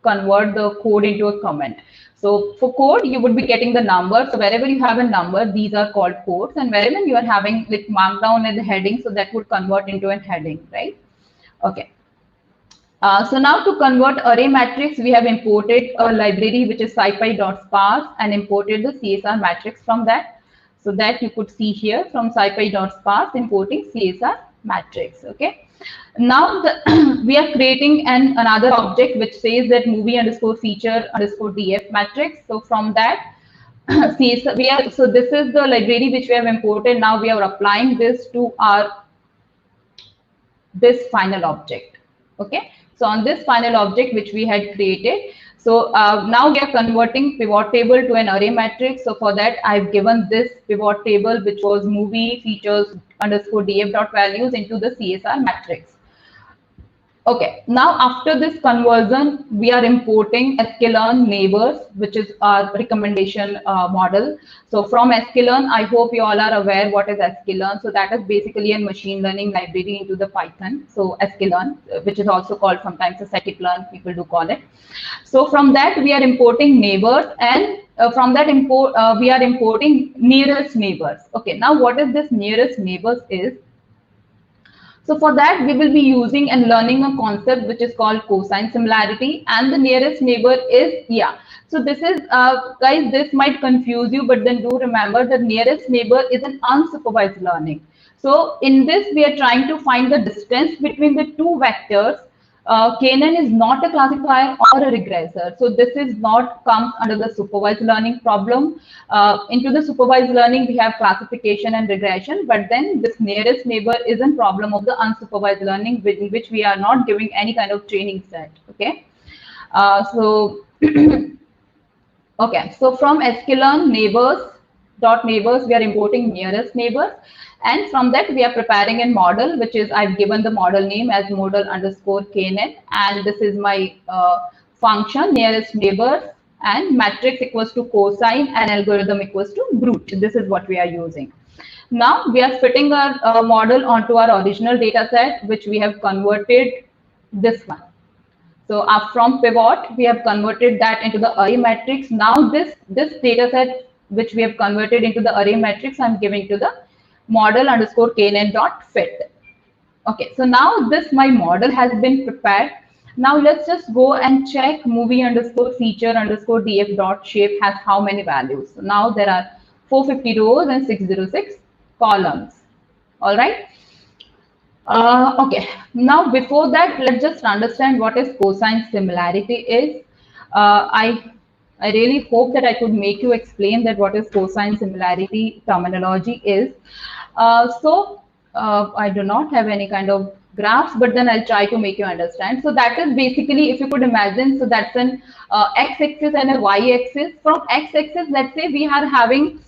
C: convert the code into a comment. So for code, you would be getting the number. So wherever you have a number, these are called codes, and wherever you are having like markdown as a heading, so that would convert into a heading, right? Okay. So now to convert array matrix, we have imported a library which is scipy.sparse and imported the CSR matrix from that. So that you could see here from scipy.sparse importing CSR matrix. Okay. Now we are creating another object which says that movie underscore feature underscore df matrix. So from that, so this is the library which we have imported. Now we are applying this to our this final object. Okay, so on this final object which we had created, so now we are converting pivot table to an array matrix. So for that, I've given this pivot table which was movie features underscore df dot values into the CSR matrix. Okay, now after this conversion, we are importing sklearn neighbors, which is our recommendation model. So from sklearn, I hope you all are aware what is sklearn. So that is basically a machine learning library into the Python. So sklearn, which is also called sometimes a scikit-learn, people do call it. So from that, we are importing neighbors, and from that import, we are importing nearest neighbors. Okay, now what is this nearest neighbors is? So for that, we will be using and learning a concept which is called cosine similarity, and the nearest neighbor is, yeah. So this is, guys, this might confuse you, but then do remember the nearest neighbor is an unsupervised learning. So in this, we are trying to find the distance between the two vectors. KNN is not a classifier or a regressor. So this is not comes under the supervised learning problem. Into the supervised learning, we have classification and regression, but then this nearest neighbor is a problem of the unsupervised learning, in which we are not giving any kind of training set. Okay. Okay. So from sklearn neighbors, we are importing nearest neighbors. And from that, we are preparing a model, which is, I've given the model name as model underscore KNN. And this is my function nearest neighbors, and matrix equals to cosine, and algorithm equals to brute. This is what we are using. Now we are fitting our model onto our original data set, which we have converted this one. So from pivot, we have converted that into the array matrix. Now this data set, which we have converted into the array matrix, I'm giving to the model underscore KNN dot fit. Okay, so now my model has been prepared. Now let's just go and check movie underscore feature underscore df dot shape has how many values. So now there are 450 rows and 606 columns. All right. Okay, now before that, let's just understand what is cosine similarity is. I really hope that I could make you explain that what is cosine similarity terminology is. So I do not have any kind of graphs, but then I'll try to make you understand. So that is basically, if you could imagine, so that's an x-axis and a y-axis. From x-axis, let's say we are having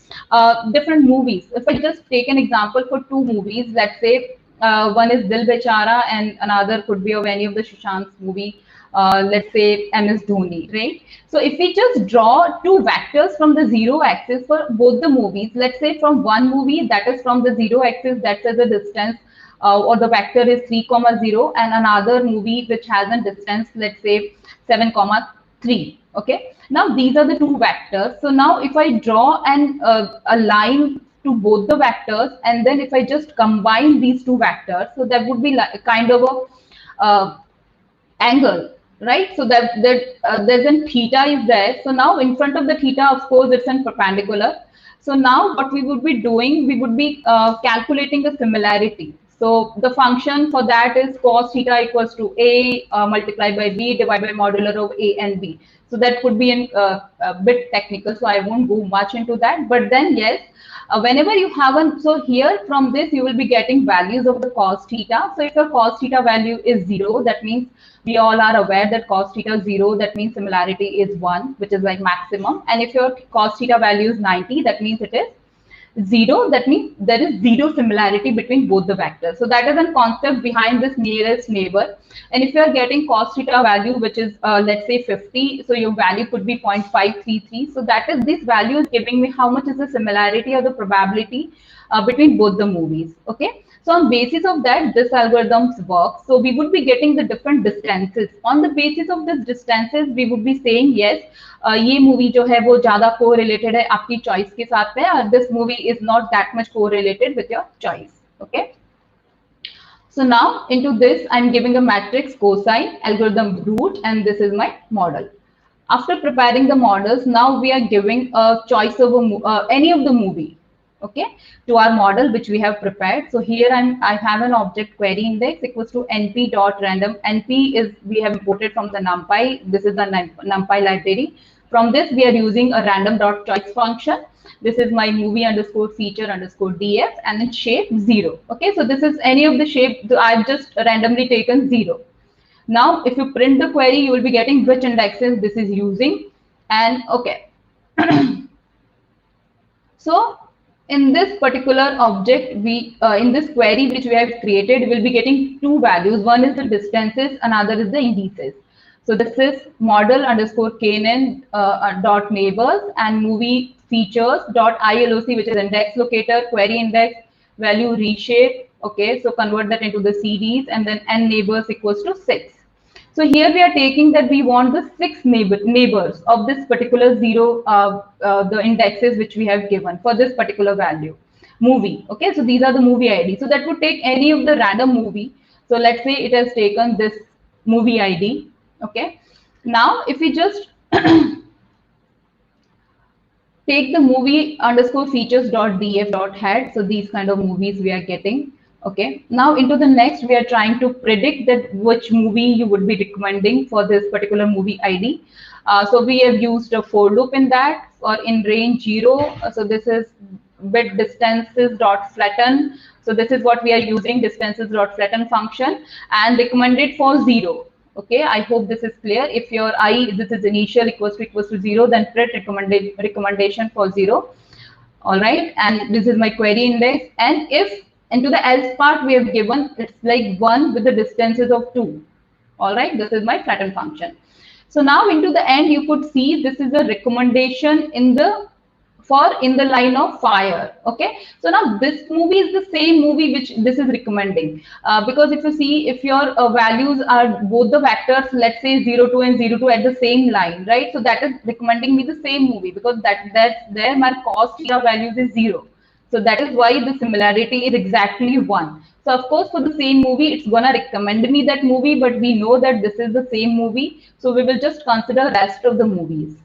C: different movies. If I just take an example for two movies, let's say one is Dil Bechara and another could be of any of the Sushant's movie. Let's say MS Dhoni, right? So if we just draw two vectors from the zero axis for both the movies, let's say from one movie that is from the zero axis, that says the distance or the vector is 3,0, and another movie which has a distance, let's say 7,3. Okay. Now these are the two vectors. So now if I draw a line to both the vectors, and then if I just combine these two vectors, so that would be like a kind of a angle, right? So that there's a theta is there. So now in front of the theta, of course, it's in perpendicular. So now what we would be doing, we would be calculating the similarity. So the function for that is cos theta equals to A multiplied by B divided by modular of A and B. So that could be a bit technical, so I won't go much into that. But then yes, whenever you have so here from this you will be getting values of the cos theta. So if your cos theta value is 0, that means we all are aware that cos theta is 0, that means similarity is 1, which is like maximum. And if your cos theta value is 90, that means it is 0, that means there is zero similarity between both the vectors. So that is a concept behind this nearest neighbor. And if you are getting cos theta value, which is let's say 50, so your value could be 0.533. So that is, this value is giving me how much is the similarity or the probability between both the movies. Okay. So on basis of that, this algorithms work. So we would be getting the different distances. On the basis of this distances, we would be saying yes, ये movie जो है वो ज़्यादा correlated है आपकी choice के साथ में, और this movie is not that much correlated with your choice. Okay. So now into this, I'm giving a matrix cosine, algorithm root, and this is my model. After preparing the models, now we are giving a choice of any of the movie, okay, to our model which we have prepared. So here I have an object query index equals to np.random. Np is we have imported from the NumPy. This is the NumPy library. From this we are using a random.choice function. This is my movie underscore feature underscore df, and then shape 0. Okay, so this is any of the shape. I've just randomly taken 0. Now if you print the query, you will be getting which indexes this is using. And okay. So in this particular object, we in this query which we have created, we'll be getting two values. One is the distances, another is the indices. So this is model underscore knn dot neighbors and movie features dot ILOC, which is index locator, query index, value reshape. Okay, so convert that into the CDs, and then n neighbors equals to 6. So here we are taking that we want the 6 neighbors of this particular 0, the indexes which we have given for this particular value movie. Okay, so these are the movie ID. So that would take any of the random movie. So let's say it has taken this movie ID. Okay, now if we just take the movie underscore features dot df dot head, so these kind of movies we are getting. Okay, now into the next, we are trying to predict that which movie you would be recommending for this particular movie ID. So we have used a for loop in that, or in range 0. So this is bit distances dot flatten. So this is what we are using, distances dot flatten function, and recommended for 0. Okay, I hope this is clear. If your I, this is initial equals to 0, then print recommendation for 0. All right, and this is my query index. And if into the else part we have given, it's like 1 with the distances of 2. All right, this is my flatten function. So now into the end, you could see this is a recommendation in the line of fire. Okay, so now this movie is the same movie which this is recommending, because if you see, if your values are both the vectors, let's say 02 and 02 at the same line, right? So that is recommending me the same movie, because that's there my cos theta values is 0. So that is why the similarity is exactly 1. So of course, for the same movie, it's gonna recommend me that movie, but we know that this is the same movie. So we will just consider rest of the movies.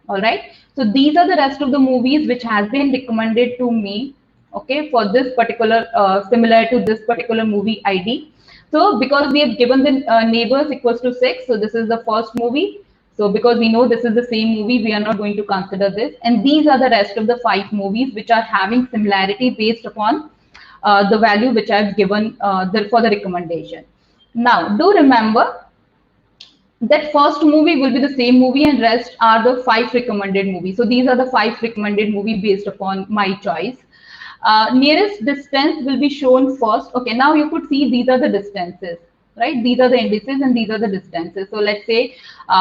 C: All right. So these are the rest of the movies which has been recommended to me. Okay, for this particular similar to this particular movie ID. So because we have given the neighbors equals to 6, so this is the first movie. So because we know this is the same movie, we are not going to consider this. And these are the rest of the 5 movies which are having similarity based upon the value which I've given for the recommendation. Now, do remember that first movie will be the same movie and rest are the 5 recommended movies. So these are the 5 recommended movie based upon my choice. Nearest distance will be shown first. Okay, now you could see these are the distances, right? These are the indices and these are the distances. So let's say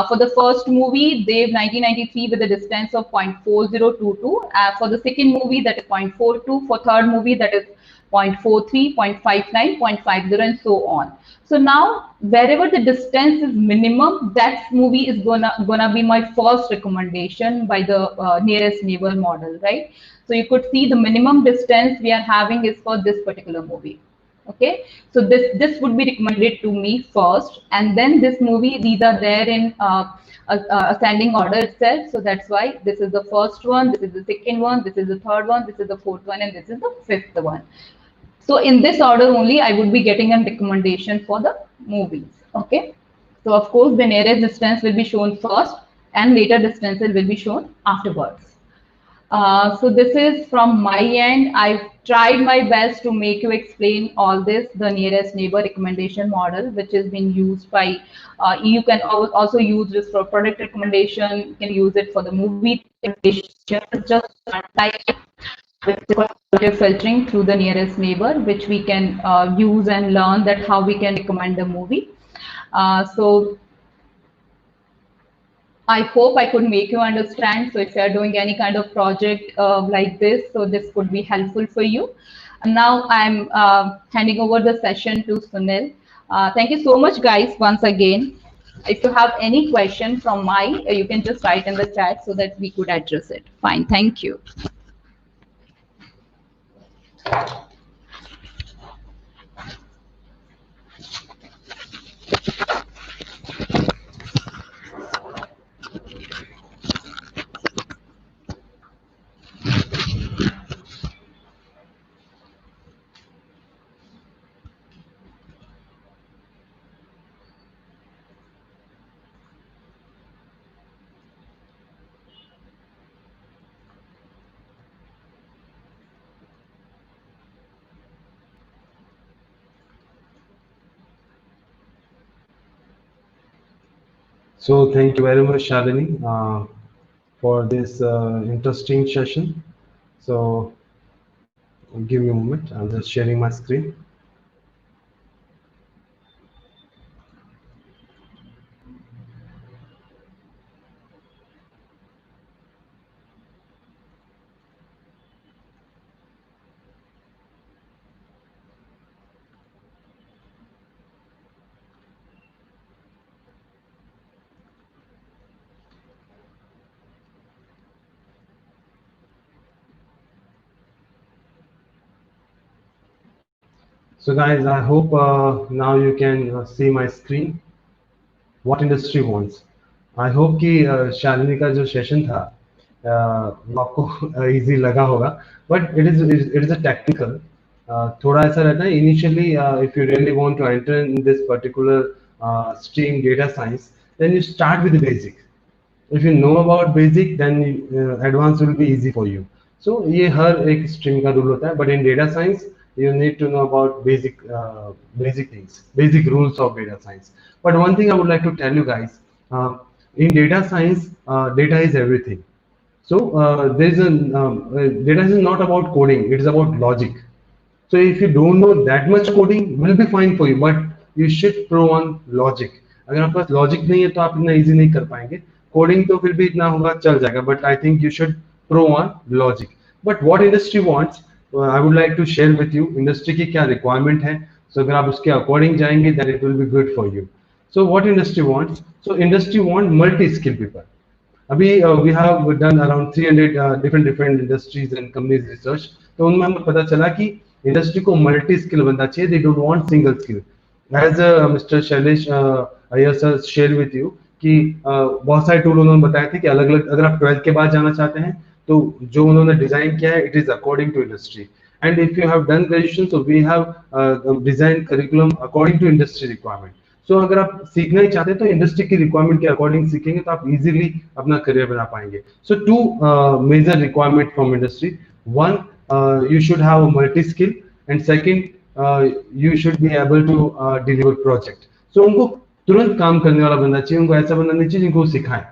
C: for the first movie, they've 1993 with a distance of 0.4022. For the second movie, that is 0.42. For third movie, that is 0.43, 0.59, 0.50, and so on. So now, wherever the distance is minimum, that movie is gonna be my first recommendation by the nearest neighbor model, right? So you could see the minimum distance we are having is for this particular movie. Okay, so this would be recommended to me first, and then this movie, these are there in ascending order itself. So that's why this is the first one, this is the second one, this is the third one, this is the fourth one, and this is the fifth one. So in this order only, I would be getting a recommendation for the movies. Okay. So of course, the nearest distance will be shown first, and later distances will be shown afterwards. So this is from my end. I've tried my best to make you explain all this, the nearest neighbor recommendation model, which is being used by, you can also use this for product recommendation, you can use it for the movie recommendation, just like with filtering through the nearest neighbor, which we can use and learn that how we can recommend the movie. So I hope I could make you understand. So if you are doing any kind of project like this, so this could be helpful for you. And now I'm handing over the session to Sunil. Thank you so much, guys, once again. If you have any question from you can just write in the chat so that we could address it. Fine, thank you.
A: So thank you very much, Shalini, for this interesting session. So give me a moment. I'm just sharing my screen. So guys, I hope now you can see my screen. What industry wants? I hope कि शालिनी का जो session था वो आपको easy लगा होगा, but it is a technical. थोड़ा ऐसा रहता है initially, if you really want to enter in this particular stream data science, then you start with the basic. If you know about basic, then advanced will be easy for you. So ये हर एक stream का rule होता है, but in data science you need to know about basic things, basic rules of data science. But one thing I would like to tell you guys, in data science, data is everything. So data is not about coding, it is about logic. So if you don't know that much coding, will be fine for you, but you should pro on logic. अगर आपके पास logic नहीं है तो आप इतना easy नहीं कर पाएंगे. कोडिंग तो फिर भी इतना होगा, चल जाएगा, but I think you should pro on logic. But what industry wants, I would like to share with you industry की क्या रिक्वायरमेंट है. सो अगर आप उसके अकॉर्डिंग जाएंगे then it will be good for you. So what industry wants, so industry want multi skill people. अभी we have done around 300 different industries and companies research. तो उनमें हमें पता चला कि इंडस्ट्री को मल्टी स्किल बनना चाहिए, they don't want single skill. As mister Shailesh Iyer sir share with you कि बहुत सारे टूल उन्होंने बताए थे कि अलग अलग, अगर आप 12th के बाद जाना चाहते हैं तो जो उन्होंने डिजाइन किया है it is according to industry. And if you have done graduation so we have design curriculum according to industry requirement. So अगर आप सीखना ही चाहते हैं तो इंडस्ट्री की रिक्वायरमेंट के अकॉर्डिंग सीखेंगे तो आप इजीली अपना करियर बना पाएंगे. So two major requirement from industry. One, you should have a multi skill, and second you should be able to deliver project. So उनको तुरंत काम करने वाला बंदा चाहिए, उनको ऐसा बंदा नहीं चाहिए जिनको सिखाएं.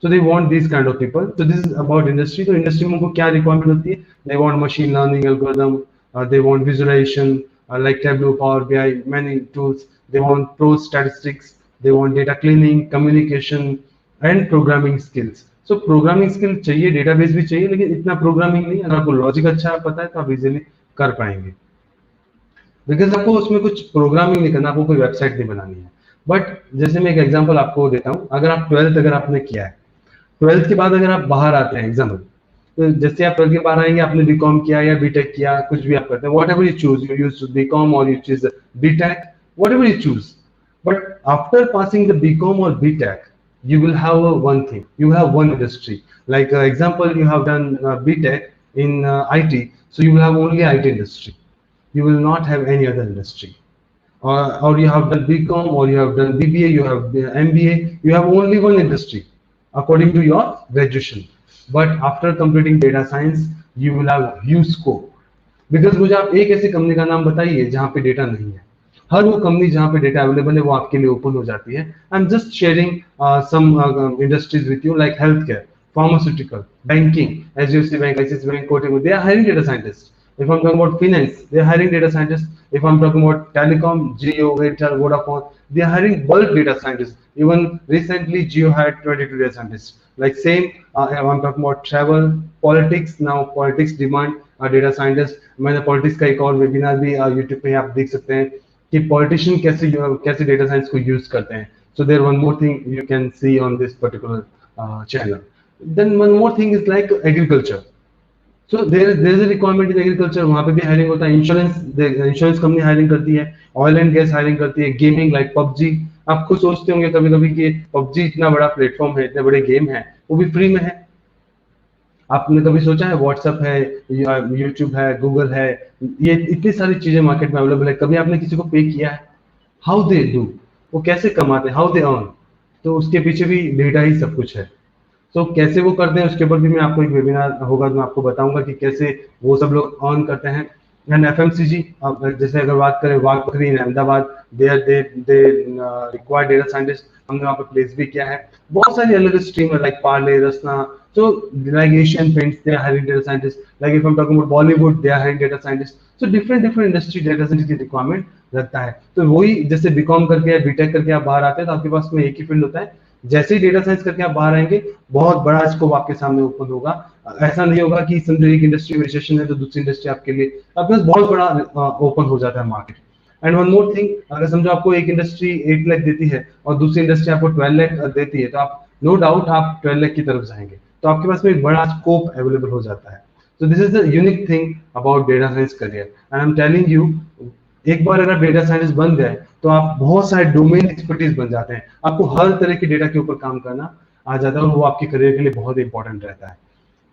A: So they want these kind of people. So this is about industry. तो industry में उनको क्या requirement होती है? They want machine learning algorithm, they want visualization like Tableau, Power BI, many tools. They want pro statistics, they want data cleaning, communication and programming skills. So programming skill चाहिए, database भी चाहिए, लेकिन इतना programming नहीं. अगर आपको logic अच्छा पता है तो आप easily कर पाएंगे. Because आपको उसमें कुछ programming नहीं करना, आपको कोई website नहीं बनानी है. But जैसे मैं एक example आपको देता हूँ, अगर आप 12th अगर आपने किया है, 12th के बाद अगर आप बाहर आते हैं एग्जाम्पल, तो जैसे आप 12th के बाहर आएंगे, आपने बीकॉम किया या बीटेक किया, कुछ भी आप करते हैं, whatever you choose, you use BCom और you choose BTech, whatever you choose, but after passing the BCom और BTech you will have one thing, you have one industry. Like example, you have done BTech in IT, so you will have only IT industry, you will not have any other industry. Or you have done BCom or you have done BBA, you have MBA, you have only one industry according to your graduation. But after completing data science, you will have huge scope. Because मुझे आप एक ऐसी company का नाम बताइए जहाँ पे data नहीं है. हर वो कंपनी जहाँ पे डेटा अवेलेबल है वो आपके लिए ओपन हो जाती है. I am just sharing some industries with you, like health care, pharmaceutical, banking, HDFC Bank, ICICI Bank, Kotak, they are hiring data scientists. If I'm talking about finance, they are hiring data scientists. If I'm talking about telecom, Jio, Airtel, Vodafone, they are hiring bulk data scientists. Even recently, Jio had 22 data scientists. Like same, I'm talking about travel, politics. Now politics demand data scientists. मैंने politics का एक और webinar भी YouTube पे आप देख सकते हैं कि politician कैसे data science को use करते हैं. So there one more thing you can see on this particular channel. Then one more thing is like agriculture. So there is a requirement in agriculture. वहाँ पे भी hiring होता है. Insurance company hiring करती है, oil and gas hiring करती है, gaming like PUBG. आप खुद सोचते होंगे कभी-कभी कि PUBG इतना बड़ा प्लेटफॉर्म है, इतने बड़े गेम है, वो भी फ्री में है. आपने कभी सोचा है WhatsApp है, YouTube है, Google है, ये इतनी सारी चीजें मार्केट में अवेलेबल है. कभी आपने किसी को पे किया है? How they do, वो कैसे कमाते हैं, how they earn? तो उसके पीछे भी डेटा ही सब कुछ है. तो कैसे वो करते हैं उसके ऊपर भी मैं आपको एक वेबिनार होगा तो मैं आपको बताऊंगा कि कैसे वो सब लोग अर्न करते हैं. एंड FMCG, जैसे अगर बात करें Wagh Bakri in Ahmedabad, they require data scientist, हमने वहाँ पे प्लेस भी किया है. बहुत सारी अलग स्ट्रीम है like Parle, Rasna, so like Asian Paints, they are hiring data scientists. Like if I'm talking about Bollywood, they are hiring data scientists. So different industry data scientist की requirement रहता है. तो वही जैसे बीकॉम करके या बीटेक करके आप बाहर आते हैं तो आपके पास में एक ही फील्ड होता है. जैसे ही डेटा साइंस करके आप बाहर आएंगे, बहुत बड़ा स्कोप आपके सामने ओपन होगा. ऐसा नहीं होगा कि समझो एक इंडस्ट्री में रिसेशन है तो दूसरी इंडस्ट्री आपके लिए आपके पास बहुत बड़ा ओपन हो जाता है market. And one more thing, अगर समझो आपको एक इंडस्ट्री 8 लाख देती है और दूसरी इंडस्ट्री आपको 12 लाख देती है तो आप नो डाउट आप 12 लाख की तरफ जाएंगे. तो आपके पास में एक बड़ा स्कोप अवेलेबल हो जाता है. So this is the unique thing about data science career. And I'm telling you, एक बार अगर डेटा साइंटिस्ट बन गए तो आप बहुत सारे डोमेन एक्सपर्टीज बन जाते हैं. आपको हर तरह के डेटा के ऊपर काम करना आ जाता है और वो आपके करियर के लिए बहुत इंपॉर्टेंट रहता है.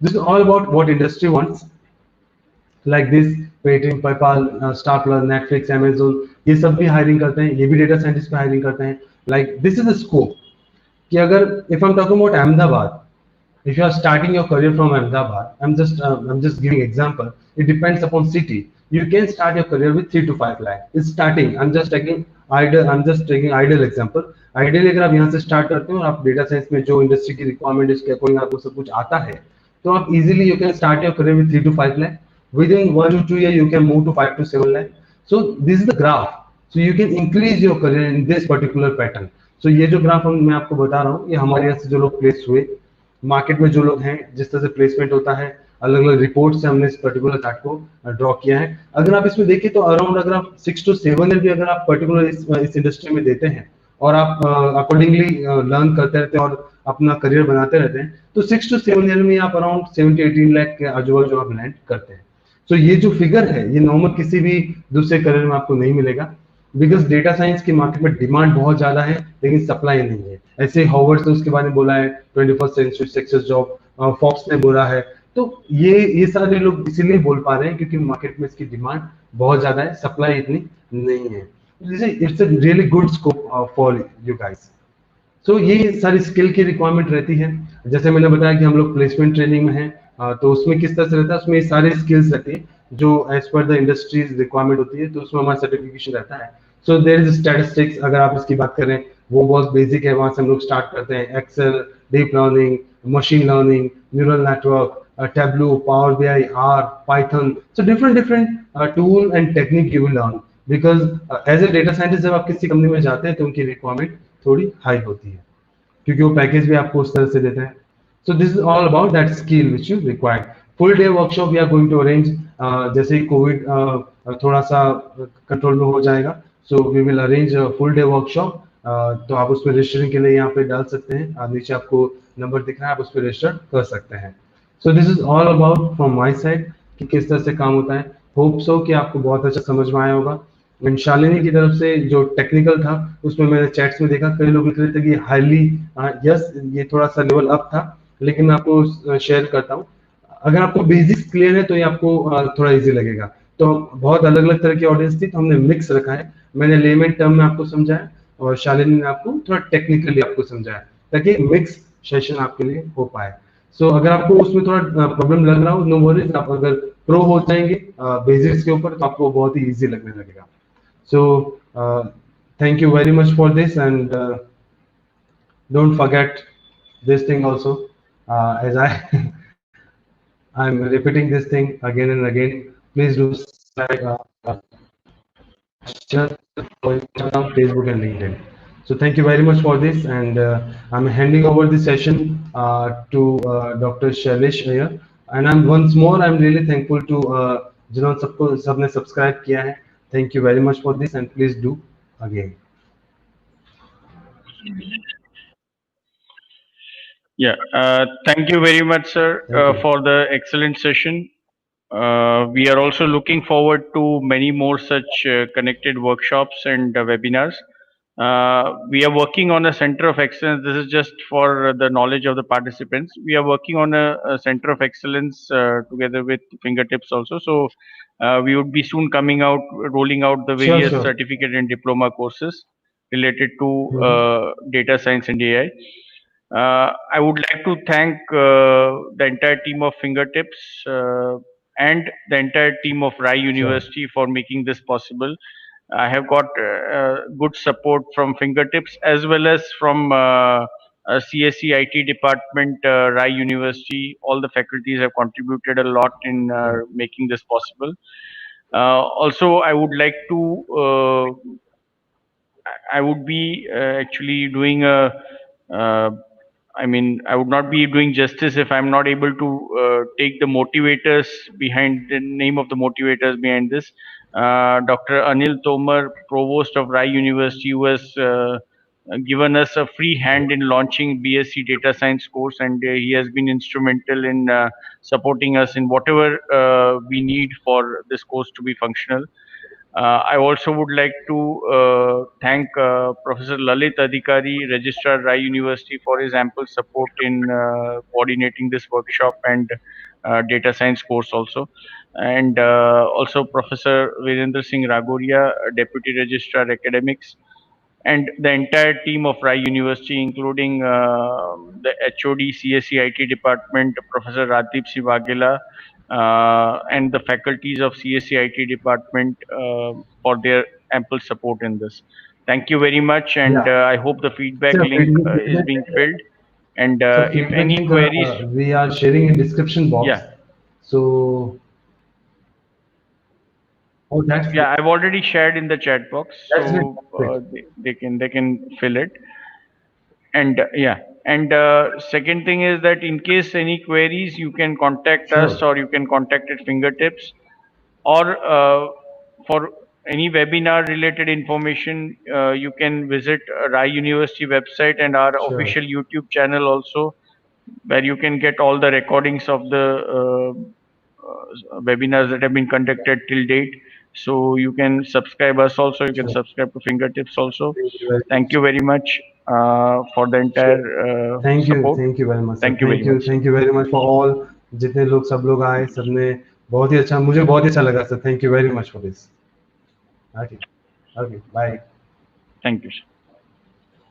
A: This is all about what industry wants. Like this, Paytm, PayPal, Star Plus, Netflix, Amazon, ये सब भी हायरिंग करते हैं, ये भी डेटा साइंटिस्ट पे हायरिंग करते हैं. Like this is the scope. कि अगर if I'm talking about Ahmedabad, if you are starting your career from Ahmedabad, I'm just giving example. It depends upon city. You can start your career with 3 to 5 lakh. It's starting. I'm just taking ideal example. Ideally अगर आप यहाँ से start करते हो और आप data science में जो industry की requirement है इसके according आपको सब कुछ आता है, तो आप easily you can start your career with 3 to 5 lakh. Within 1 to 2 years you can move to 5 to 7 lakh. So this is the graph. So you can increase your career in this particular pattern. So ये जो graph मैं आपको बता रहा हूँ, ये हमारे यहाँ से जो लोग place हुए, मार्केट में जो लोग हैं, जिस तरह से प्लेसमेंट होता है, अलग अलग रिपोर्ट से हमने इस पर्टिकुलर चार्ट को ड्रॉ किया है. अगर आप इसमें देखें तो अराउंड अगर आप 6 to 7 ईयर भी अगर आप पर्टिकुलर इस इंडस्ट्री में देते हैं और आप अकॉर्डिंगली लर्न करते रहते हैं और अपना करियर बनाते रहते हैं तो 6 to 7 ईयर में आप अराउंड 17-18 लाख के आजू-बाजू आप लैंड करते हैं. तो ये जो फिगर है ये नॉर्मल किसी भी दूसरे करियर में आपको नहीं मिलेगा. बिकॉज डेटा साइंस की मार्केट में डिमांड बहुत ज्यादा है लेकिन सप्लाई नहीं है. ऐसे हॉवर्ड ने उसके बारे में बोला है 21st century success job, fox ने बोला है. तो ये सारे लोग इसीलिए बोल पा रहे हैं क्योंकि मार्केट में इसकी डिमांड बहुत ज्यादा है, सप्लाई इतनी नहीं है. It's a really good scope for you guys. So ये सारी स्किल की रिक्वायरमेंट रहती है. जैसे मैंने बताया कि हम लोग प्लेसमेंट ट्रेनिंग में हैं, तो उसमें किस तरह से रहता है, उसमें सारे स्किल्स रहती है. जो as per the industries requirement होती है, तो उसमें हमारा सर्टिफिकेशन रहता है. सो देयर इज स्टैटिस्टिक्स, अगर आप इसकी बात करें वो बहुत बेसिक है, वहां से हम लोग स्टार्ट करते हैं. Excel, deep learning, machine learning, neural network, Tableau, Power BI, R, Python. So different tool and technique you will learn, because as a data scientist जब आप किसी कंपनी में जाते हैं तो उनकी रिक्वायरमेंट थोड़ी हाई होती है, क्योंकि वो पैकेज भी आपको उस तरह से देते हैं. So this is all about that skill which you require. Full day workshop we are going to arrange. जैसे ही कोविड थोड़ा सा कंट्रोल में हो जाएगा, so we will arrange a full day workshop. तो आप उस पर रजिस्टरिंग के लिए यहाँ पे डाल सकते हैं, नीचे आपको नंबर दिख रहा है, आप उस पर रजिस्टर कर सकते हैं. So this is all about from my side कि किस तरह से काम होता है. होप सो कि आपको बहुत अच्छा समझ में आया होगा. शालिनी की तरफ से जो टेक्निकल था उसमें मैंने चैट्स में देखा कई लोग लिख रहे थे कि हाईली, यस ये थोड़ा सा लेवल अप था, लेकिन मैं आपको शेयर करता हूँ. अगर आपको बेसिक्स क्लियर है तो ये आपको थोड़ा इजी लगेगा. तो बहुत अलग अलग तरह की ऑडियंस थी, तो हमने मिक्स रखा है. मैंने लेमन टर्म में आपको समझाया और शालिनी ने आपको थोड़ा टेक्निकली आपको समझाया, ताकि मिक्स सेशन आपके लिए हो पाए. सो अगर आपको उसमें थोड़ा प्रॉब्लम लग रहा हो, नो वरीज, आप अगर प्रो हो जाएंगे बेसिक्स के ऊपर तो आपको बहुत ही इजी लगने लगेगा. So thank you very much for this, and don't forget this thing also, as I'm repeating this thing again and again. Please do subscribe, Instagram, Facebook and LinkedIn. So thank you very much for this, and I'm handing over the session to Dr. Shailesh here. And once more I'm really thankful to जिन्होंने सबने subscribe किया है. Thank you very much for this, and please do again.
B: Yeah, thank you very much, sir, for the excellent session. We are also looking forward to many more such connected workshops and webinars. We are working on a center of excellence. This is just for the knowledge of the participants. We are working on a center of excellence together with Fingertips also. So we would be soon rolling out the various certificate and diploma courses related to data science and AI. I would like to thank the entire team of Fingertips and the entire team of Rai University for making this possible. I have got good support from Fingertips as well as from CSE IT department, Rai University. All the faculties have contributed a lot in making this possible. Also, I would like to, I would be actually doing I would not be doing justice if I'm not able to take the motivators behind the name of the motivators behind this. Dr. Anil Tomar, Provost of Rai University, who has given us a free hand in launching BSc Data Science course, and he has been instrumental in supporting us in whatever we need for this course to be functional. I also would like to thank Professor Lalit Adhikari, Registrar Rai University, for his ample support in coordinating this workshop and data science course also. And also Professor Virendra Singh Ragoria, Deputy Registrar Academics, and the entire team of Rai University, including the HOD, CSE IT department, Professor Radip Sivagela, and the faculties of CSE IT department for their ample support in this. Thank you very much, and I hope the feedback link is being filled. And if any queries,
A: we are sharing in description box.
B: Yeah.
A: So, oh, that's
B: I've already shared in the chat box, so they can fill it. And and second thing is that in case any queries, you can contact us, or you can contact at Fingertips, or for any webinar related information, you can visit Rai University website and our official YouTube channel also, where you can get all the recordings of the webinars that have been conducted till date. So you can subscribe us also, you can subscribe to Fingertips also. Thank you very much for the entire support.
A: Thank you very much.
B: Thank you
A: very much for all. जितने लोग सब लोग आए, सबने बहुत ही अच्छा, मुझे बहुत ही अच्छा लगा sir. Thank you very much for this. Okay, bye.
B: Thank you.